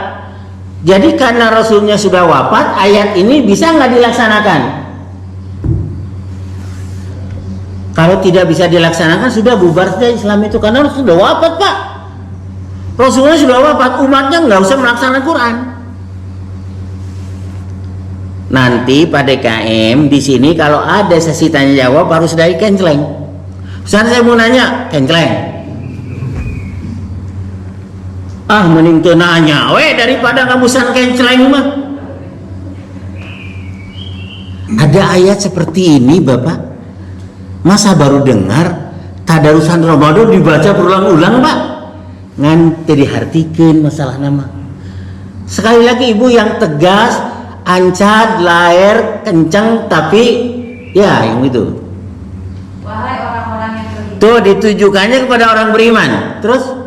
Jadi karena Rasulnya sudah wafat, ayat ini bisa nggak dilaksanakan? Kalau tidak bisa dilaksanakan, sudah bubar saja Islam itu, karena Rasul sudah wafat, Pak. Rasulnya sudah wafat, umatnya nggak usah melaksanakan Quran. Nanti Pak DKM di sini kalau ada sesi tanya jawab harus dari kenceleng. Ustaz, saya mau nanya, kenceleng. Mending teu nanya daripada kamu san kenceleng mah. Ada ayat seperti ini, Bapak. Masa baru dengar tadarusan Ramadan dibaca berulang-ulang, Pak? Ngan teu dihartikeun masalah nama. Sekali lagi Ibu yang tegas, ancad, lair, kencang, tapi ya yang itu. Wahai orang-orang yang beriman. Tuh ditujukannya kepada orang beriman. Terus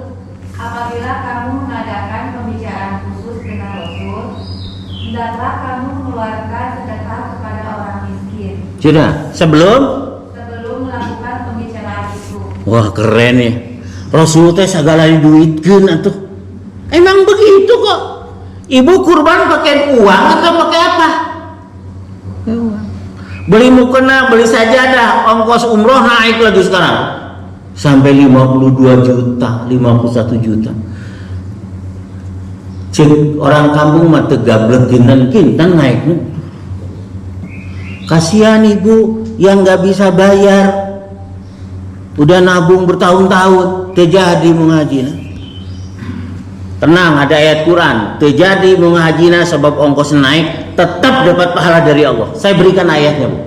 Apabila kamu mengadakan pembicaraan khusus dengan Rasul, hendaklah kamu mengeluarkan sedekah kepada orang miskin sudah sebelum melakukan pembicaraan itu. wah keren ya. Rasul teh segala duitkeun atuh. Emang begitu kok. Ibu kurban pakai uang atau pakai apa? Beli mukena, beli sajadah, ongkos umroh naik lagi sekarang. Sampai 52 juta, 51 juta. Cek orang kampung mah tegablek kinten naik. Kasihan ibu yang nggak bisa bayar. Udah nabung bertahun-tahun, terjadi mengajina. Tenang, ada ayat Quran. Terjadi mengajina sebab ongkos naik, tetap dapat pahala dari Allah. Saya berikan ayatnya, Bu.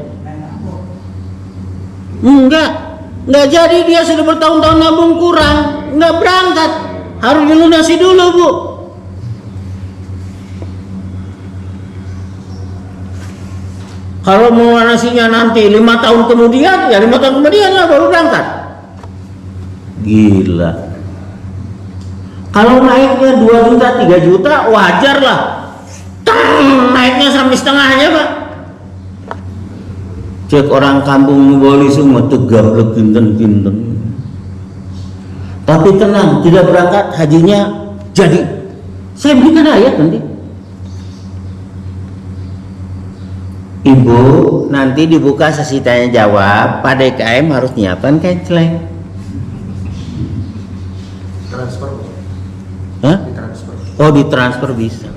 Enggak jadi, dia sudah bertahun-tahun nabung kurang, enggak berangkat, harus dilunasi dulu, Bu. Kalau mau lunasinya nanti 5 tahun kemudian, ya 5 tahun kemudian lah baru berangkat. Gila. Kalau naiknya 2 juta, 3 juta, wajar lah. Naiknya sampai setengahnya, Pak. Cek orang kampung Nuboli semua tegablek kinten-kinten. Tapi tenang, tidak berangkat, hajinya jadi. Saya berikan ayat nanti. Ibu, nanti dibuka sesi tanya jawab, Pak DKM harus nyiapkan kenceleng. Transfer. Hah? Ditransfer. Oh, ditransfer bisa.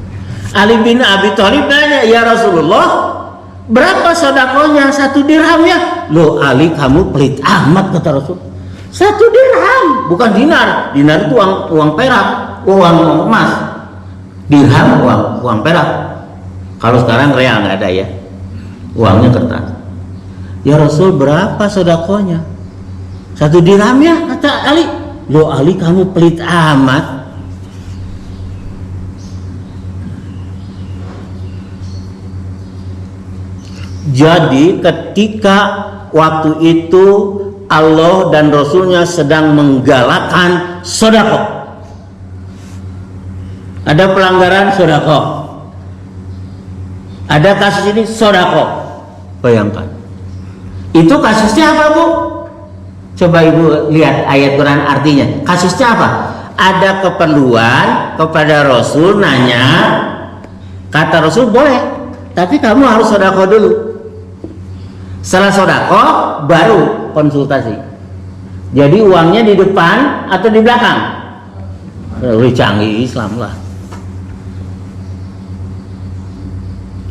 Ali bin Abi Thalib nanya, ya Rasulullah, berapa sodakonya 1 dirham ya? Loh Ali, kamu pelit amat, kata Rasul. 1 dirham, bukan dinar. Dinar itu uang perak, uang emas. Dirham uang perak. Kalau sekarang real nggak ada ya, uangnya kertas. Ya Rasul, berapa sodakonya? 1 dirham ya, kata Ali. Loh Ali, kamu pelit amat. Jadi ketika waktu itu Allah dan Rasulnya sedang menggalakkan sedekah, ada pelanggaran sedekah, ada kasus ini sedekah. Bayangkan, itu kasusnya apa, Bu? Coba Ibu lihat ayat Quran artinya. Kasusnya apa? Ada keperluan kepada Rasul, nanya, kata Rasul boleh, tapi kamu harus sedekah dulu. Setelah sedekah baru konsultasi. Jadi uangnya di depan atau di belakang? Lebih canggih Islam lah.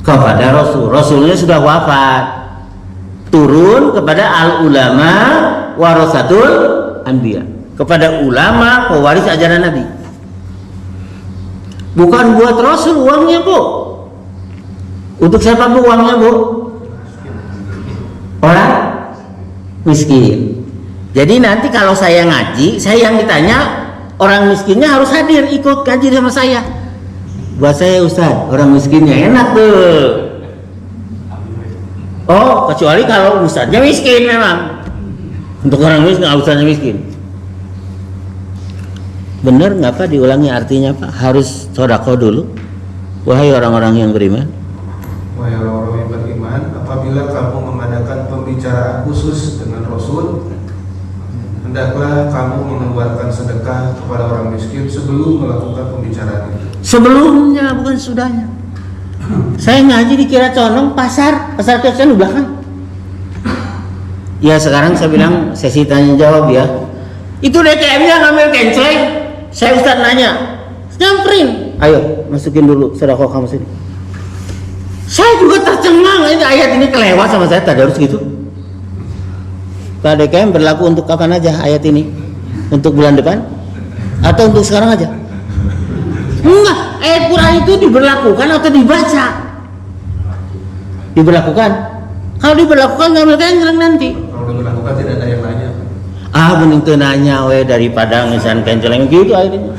Kepada Rasul, Rasulnya sudah wafat. Turun kepada al ulama warasatul anbiya, kepada ulama pewaris ajaran Nabi. Bukan buat Rasul uangnya, Bu. Untuk siapa, Bu, uangnya, Bu? Orang miskin. Jadi nanti kalau saya ngaji, saya yang ditanya, orang miskinnya harus hadir ikut ngaji sama saya. Buat saya Ustaz, orang miskinnya enak tuh. Oh, kecuali kalau Ustaznya miskin memang. Untuk orang miskin, Ustaznya miskin. Bener nggak Pak diulangi artinya, Pak? Harus sedekah dulu. Wahai orang-orang yang beriman. Wahai orang-orang yang beriman, apabila kamu mengadakan pembicaraan khusus dengan Rasul, hendaklah kamu mengeluarkan sedekah kepada orang miskin sebelum melakukan pembicaraan itu. Sebelumnya, bukan sudahnya. Saya ngaji dikira condong pasar kecil di belakang. Ya sekarang saya bilang sesi tanya jawab ya. Itu DTM-nya ngambil kenceleng. Saya Ustaz nanya, nyamperin. Ayo masukin dulu sedekah kamu sini. Saya juga tercengang, ini ayat ini kelewat sama saya, tadarus gitu. Pak DKM berlaku untuk kapan aja ayat ini? Untuk bulan depan? Atau untuk sekarang aja? Enggak, ayat Quran itu diberlakukan atau dibaca? Diberlakukan. Kalau diberlakukan ngambil kenceleng nanti. Kalau diberlakukan tidak ada yang nanya. Mending teu nanya we daripada ngesan kenceleng gitu akhirnya.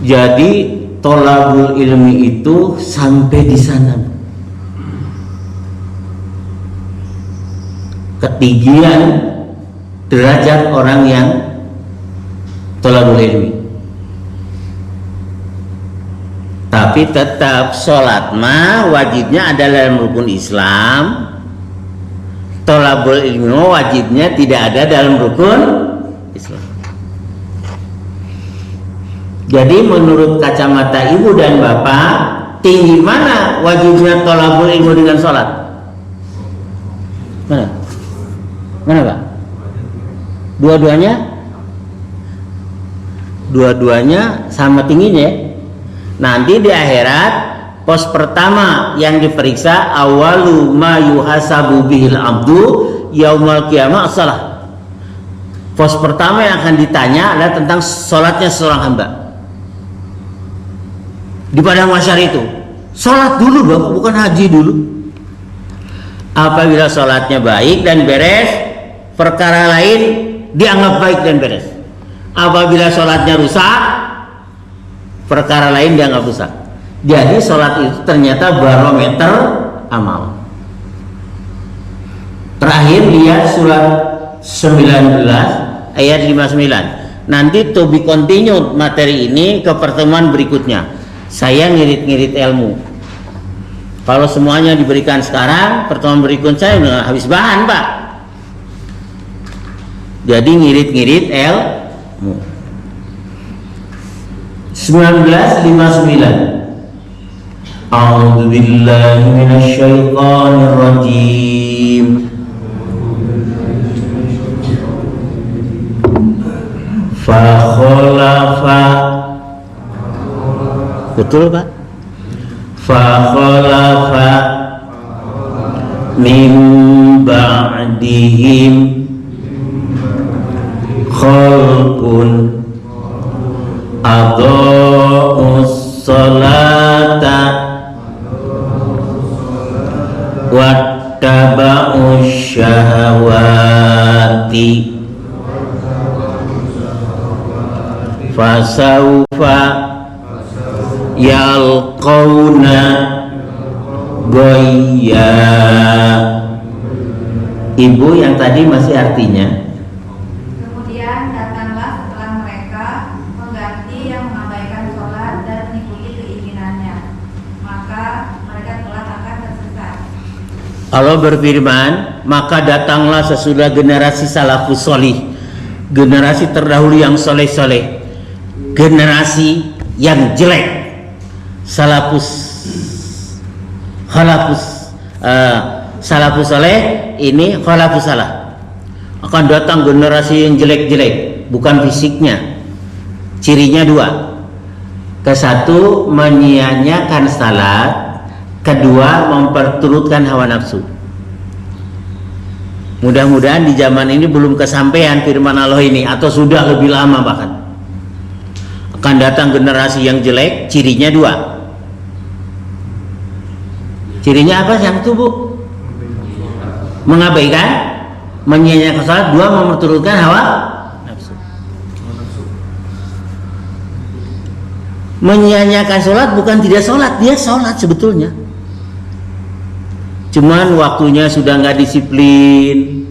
Jadi tolabul ilmi itu sampai di sana. Ketinggian derajat orang yang tolabul ilmi. Tapi tetap sholat mah wajibnya adalah dalam rukun Islam. Tolabul ilmi wajibnya tidak ada dalam rukun Islam. Jadi menurut kacamata ibu dan bapak, tinggi mana wajibnya tolabul ilmu dengan sholat? Mana? Mana Pak? Dua-duanya sama tingginya ya. Nanti di akhirat pos pertama yang diperiksa awalu ma yuhasabu bihil abdu yaumal qiyamah as-salah. Pos pertama yang akan ditanya adalah tentang sholatnya seorang hamba. Di padang mahsyar itu sholat dulu Bapak, bukan haji dulu. Apabila sholatnya baik dan beres, perkara lain dianggap baik dan beres. Apabila sholatnya rusak, perkara lain dianggap rusak. Jadi sholat itu ternyata barometer amal. Terakhir lihat surat 19 ayat 59. Nanti to be continued materi ini ke pertemuan berikutnya. Saya ngirit-ngirit ilmu. Kalau semuanya diberikan sekarang, pertemuan berikut saya udah habis bahan Pak. Jadi ngirit-ngirit ilmu. 1959. A'udzu billahi minasyaitonir rajim. Fa khalafa. Betul Pak? Fa khalafa min ba'dihim khalqun adha'us salata wattaba'us syahawati fasawfa yalqauna goyya. Ibu yang tadi masih artinya. Kemudian datanglah setelah mereka mengganti yang mengabaikan sholat dan mengikuti keinginannya, maka mereka telah akan tersesat. Allah berfirman, maka datanglah sesudah generasi salafus solih, generasi terdahulu yang soleh-soleh, generasi yang jelek. Salafus soleh ini khalafus salah. Akan datang generasi yang jelek-jelek, bukan fisiknya. Cirinya dua. Kesatu menyia-nyiakan salat, kedua memperturutkan hawa nafsu. Mudah-mudahan di zaman ini belum kesampaian firman Allah ini, atau sudah lebih lama bahkan. Akan datang generasi yang jelek, cirinya dua. Cirinya apa yang itu Bu? Mengabaikan, menyia-nyiakan salat, dua memperturutkan hawa nafsu. Menyia-nyiakan salat bukan tidak salat, dia salat sebetulnya. Cuman waktunya sudah nggak disiplin,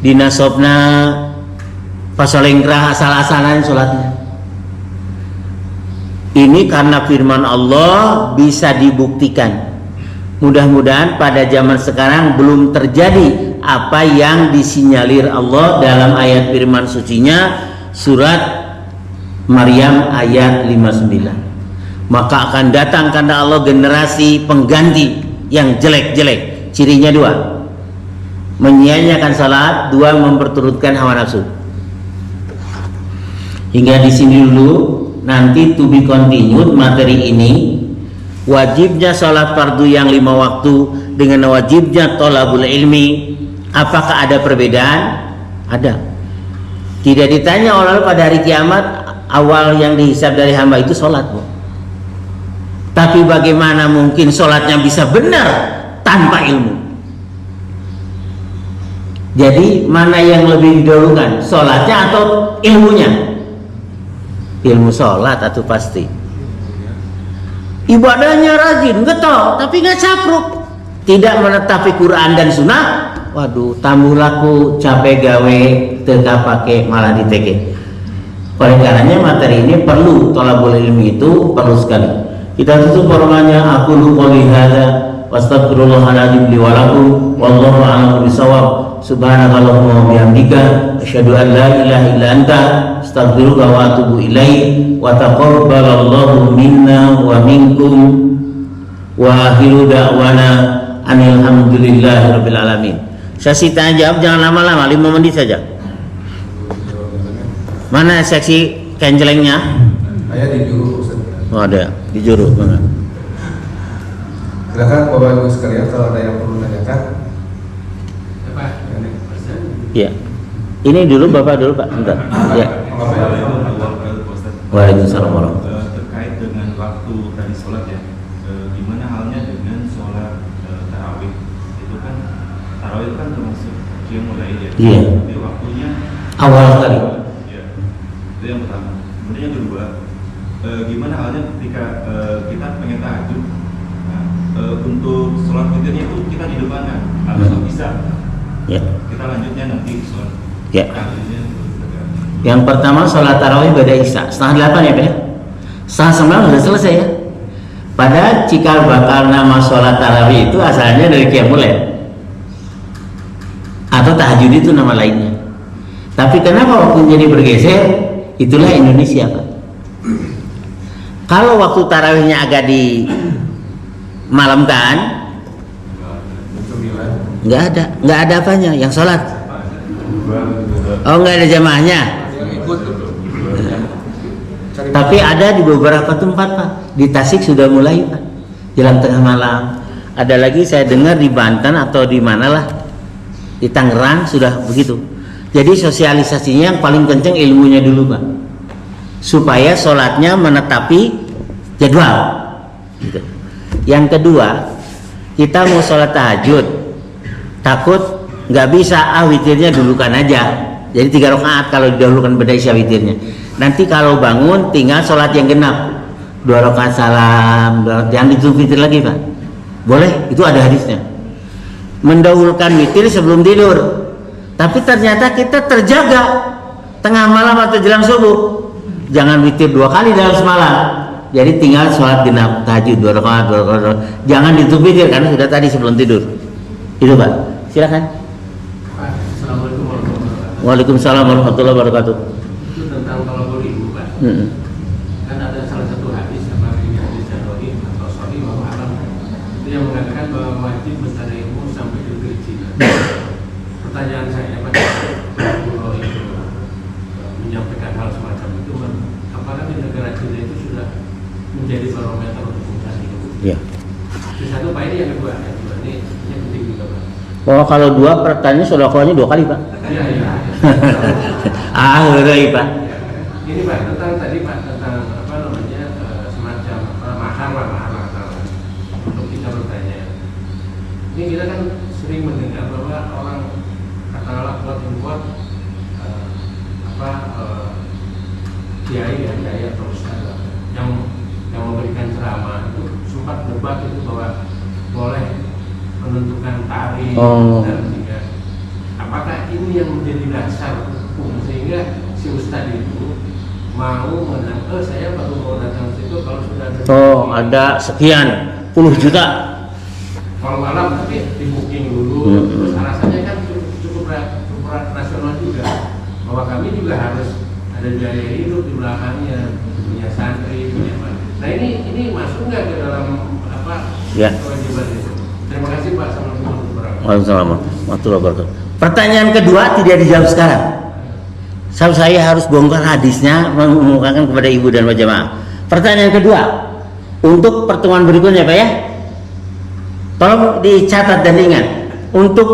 dinasobna, pas solengkrah asal-asalan salatnya. Ini karena firman Allah bisa dibuktikan. Mudah-mudahan pada zaman sekarang belum terjadi apa yang disinyalir Allah dalam ayat firman sucinya surat Maryam ayat 59. Maka akan datang karena Allah generasi pengganti yang jelek-jelek. Cirinya dua: menyia-nyiakan salat, dua memperturutkan hawa nafsu. Hingga di sini dulu. Nanti to be continued materi ini. Wajibnya sholat fardu yang 5 waktu dengan wajibnya thalabul ilmi, apakah ada perbedaan? Ada. Tidak ditanya orang pada hari kiamat awal yang dihisab dari hamba itu sholat, Bu. Tapi bagaimana mungkin sholatnya bisa benar tanpa ilmu? Jadi mana yang lebih didahulukan, sholatnya atau ilmunya? Ilmu sholat atau pasti. Ibadahnya rajin, getol, tapi nggak capruk. Tidak menetapi Quran dan Sunnah. Waduh, tamu laku capek gawe, teka pakai malah diteke. Oleh karenanya materi ini perlu, thalabul ilmi itu perlu sekali. Kita tutup formalnya. Aku lu qouli hadza wastaghfirullahaladzim li wa lakum wallahu a'lam bishawab. Subhanakallahumma wa bihamdika asyhadu an la ilaha illa anta astaghfiruka wa atubu ilaik wa taqabbalallahu minna wa minkum wa akhiru da'wana anil hamdulillahi rabbil alamin. Sesi tanya jawab jangan lama-lama, 5 menit saja. Mana seksi kencelengnya? Saya di juru Ustaz. Oh, ada di juru. Silakan Bapak Ibu sekalian kalau ada yang perlu tanyakan. Ya. Ini dulu Bapak dulu Pak. Bentar. Ya. Waalaikumsalam warahmatullahi. Terkait dengan waktu tadi sholat ya, gimana halnya dengan sholat tarawih? Itu kan tarawih itu kan termasuk qiyamul lail ya. Iya. Tapi waktunya Awal kali. Ya. Itu yang pertama. Kemudian yang kedua, gimana halnya ketika kita pengen tahajud? Nah, untuk sholat witirnya itu kita di depan kan, atau bisa? Ya. Kita lanjutnya nanti sholat. Ya. Yang pertama sholat tarawih pada isya 7:30 ya Pak ya. 7:30 sudah selesai ya. Padahal cikal bakal nama sholat tarawih itu asalnya dari qiyamul lail atau tahajud itu nama lainnya. Tapi kenapa waktu jadi bergeser? Itulah Indonesia Pak. Kalau waktu tarawihnya agak dimalamkan, nggak ada apanya yang sholat. Oh, nggak ada jamaahnya. Tapi ada di beberapa tempat Pak. Di Tasik sudah mulai Pak, jelang tengah malam. Ada lagi saya dengar di Banten atau di mana lah, di Tangerang sudah begitu. Jadi sosialisasinya yang paling kenceng ilmunya dulu Pak, supaya sholatnya menetapi jadwal gitu. Yang kedua, kita mau sholat tahajud, takut nggak bisa, witirnya dulukan aja. Jadi 3 rakaat kalau didahulukan pada isya witirnya. Nanti kalau bangun tinggal sholat yang genap, 2 rakaat salam, jangan ditutup witir lagi Pak. Boleh, itu ada hadisnya. Mendahulukan witir sebelum tidur. Tapi ternyata kita terjaga tengah malam atau jelang subuh. Jangan witir 2 kali dalam semalam. Jadi tinggal sholat genap tahajud 2 rakaat. Jangan ditutup witir karena sudah tadi sebelum tidur. Itu Pak. Silakan. Assalamualaikum warahmatullahi wabarakatuh. Waalaikumsalam warahmatullahi wabarakatuh. Itu tentang thalabul ilmu Pak. Kan ada salah satu hadis, apa ini hadis Jadwali atau Sahih Imam Alam, itu yang mengatakan bahwa wajib mencari ilmu sampai ke Grijin. Pertanyaan saya pada Rasulullah itu menyampaikan hal semacam itu, apakah di negara Cina itu sudah menjadi barometer untuk mencari ilmu? Ya. Itu satu Pak, ini yang kedua. Ini penting juga Pak. Oh, kalau 2 pertanyaan sodakohnya 2 kali Pak. Iya. Iya Pak. Ini Pak, tentang tadi Pak, tentang apa namanya, semacam mahar untuk kita bertanya. Ini kita kan sering mendengar bahwa orang katakanlah buat kiai atau ustaz yang memberikan ceramah itu sempat debat itu bahwa boleh menentukan tarikh dan sehingga apakah ini yang menjadi dasar hukum sehingga si ustaz itu mau menang, saya baru mau datang situ kalau sudah ada Oh, ada sekian puluh juta. kalau malam tapi di booking dulu, terus alasannya kan cukup rasional juga bahwa kami juga harus ada biaya hidup di belakangnya, punya santri, punya apa. Nah ini masuk nggak ke dalam apa Ya. kewajiban itu? Terima kasih Pak. Assalamualaikum Waalaikumsalam. Pertanyaan kedua tidak dijawab sekarang. Saya harus bongkar hadisnya mengemukakan kepada ibu dan jamaah. Pertanyaan kedua untuk pertemuan berikutnya Pak ya. Tolong dicatat dan ingat. Untuk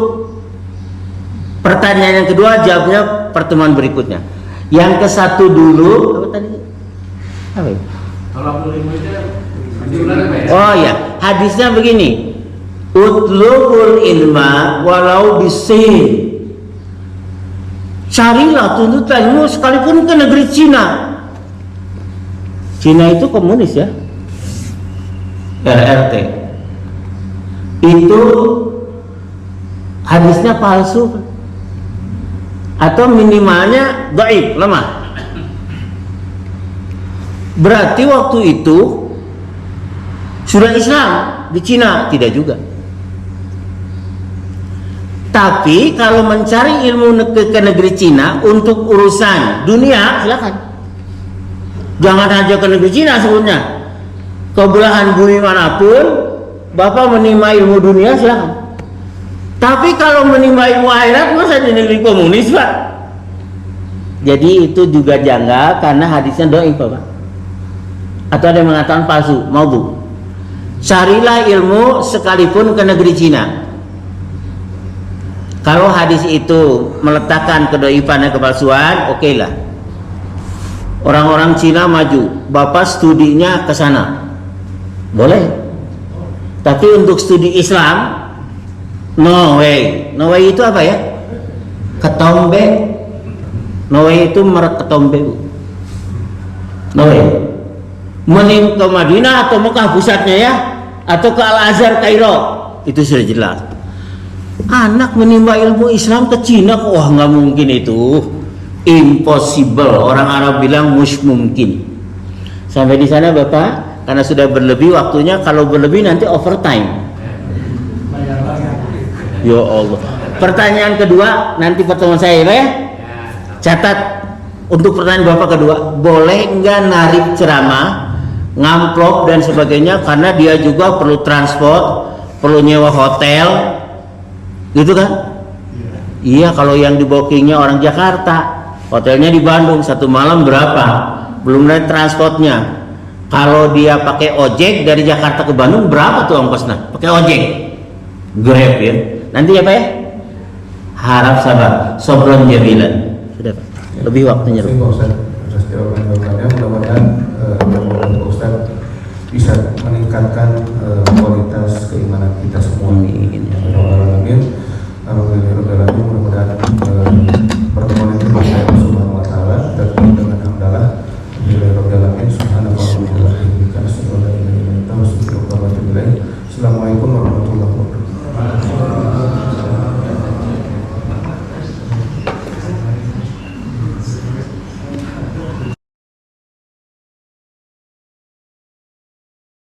pertanyaan yang kedua jawabnya pertemuan berikutnya. Yang ke satu dulu apa tadi? Apa ya? Kalau boleh itu Oh ya, hadisnya begini. Utlubul ilma walau bisin. Carilah tuntut ilmu sekalipun ke negeri Cina. Cina itu komunis ya. RRT. Itu hadisnya palsu atau minimalnya dhaif, lemah. Berarti waktu itu sudah Islam di Cina? Tidak juga. Tapi kalau mencari ilmu ke negeri Cina untuk urusan dunia, silakan. Jangan aja ke negeri Cina sebelumnya. Ke belahan bumi manapun, Bapak menimba ilmu dunia, silakan. Tapi kalau menimba ilmu akhirat, masa di negeri komunis, Pak? Jadi itu juga janggal karena hadisnya dhaif, Pak. Atau ada yang mengatakan palsu, maudhu. Carilah ilmu sekalipun ke negeri Cina. Kalau hadis itu meletakkan kedhaifan dan kepalsuan, oke lah. Orang-orang Cina maju, Bapak studinya ke sana. Boleh. Tapi untuk studi Islam, no way. No way itu apa ya? Ketombe. No way itu merek ketombe. No way. Mending ke Madinah atau Mekah pusatnya ya, atau ke Al-Azhar Kairo, itu sudah jelas. Anak menimba ilmu Islam ke Cina, wah nggak mungkin itu, impossible. Orang Arab bilang mush mungkin. Sampai di sana Bapak, karena sudah berlebih waktunya. Kalau berlebih nanti overtime. Ya Allah. Pertanyaan kedua nanti pertemuan saya ya. Catat untuk pertanyaan Bapak kedua, boleh nggak narik ceramah, ngamplop dan sebagainya, karena dia juga perlu transport, perlu nyewa hotel. Gitu kan? Iya, kalau yang di bookingnya orang Jakarta, hotelnya di Bandung, satu malam berapa? Belum ada transportnya. Kalau dia pakai ojek dari Jakarta ke Bandung, berapa tuh ongkosnya? Pakai ojek, Grab ya. Nanti apa ya? Harap sabar, sobron jamilan. Sudah Pak, lebih waktunya. Terima kasih Pak Ustaz atas jawaban-jawabannya. Mudah-mudahan Pak Ustaz bisa meningkatkan kualitas keimanan kita semua. Amin. Alhamdulillah. Mudah-mudahan pertemuan itu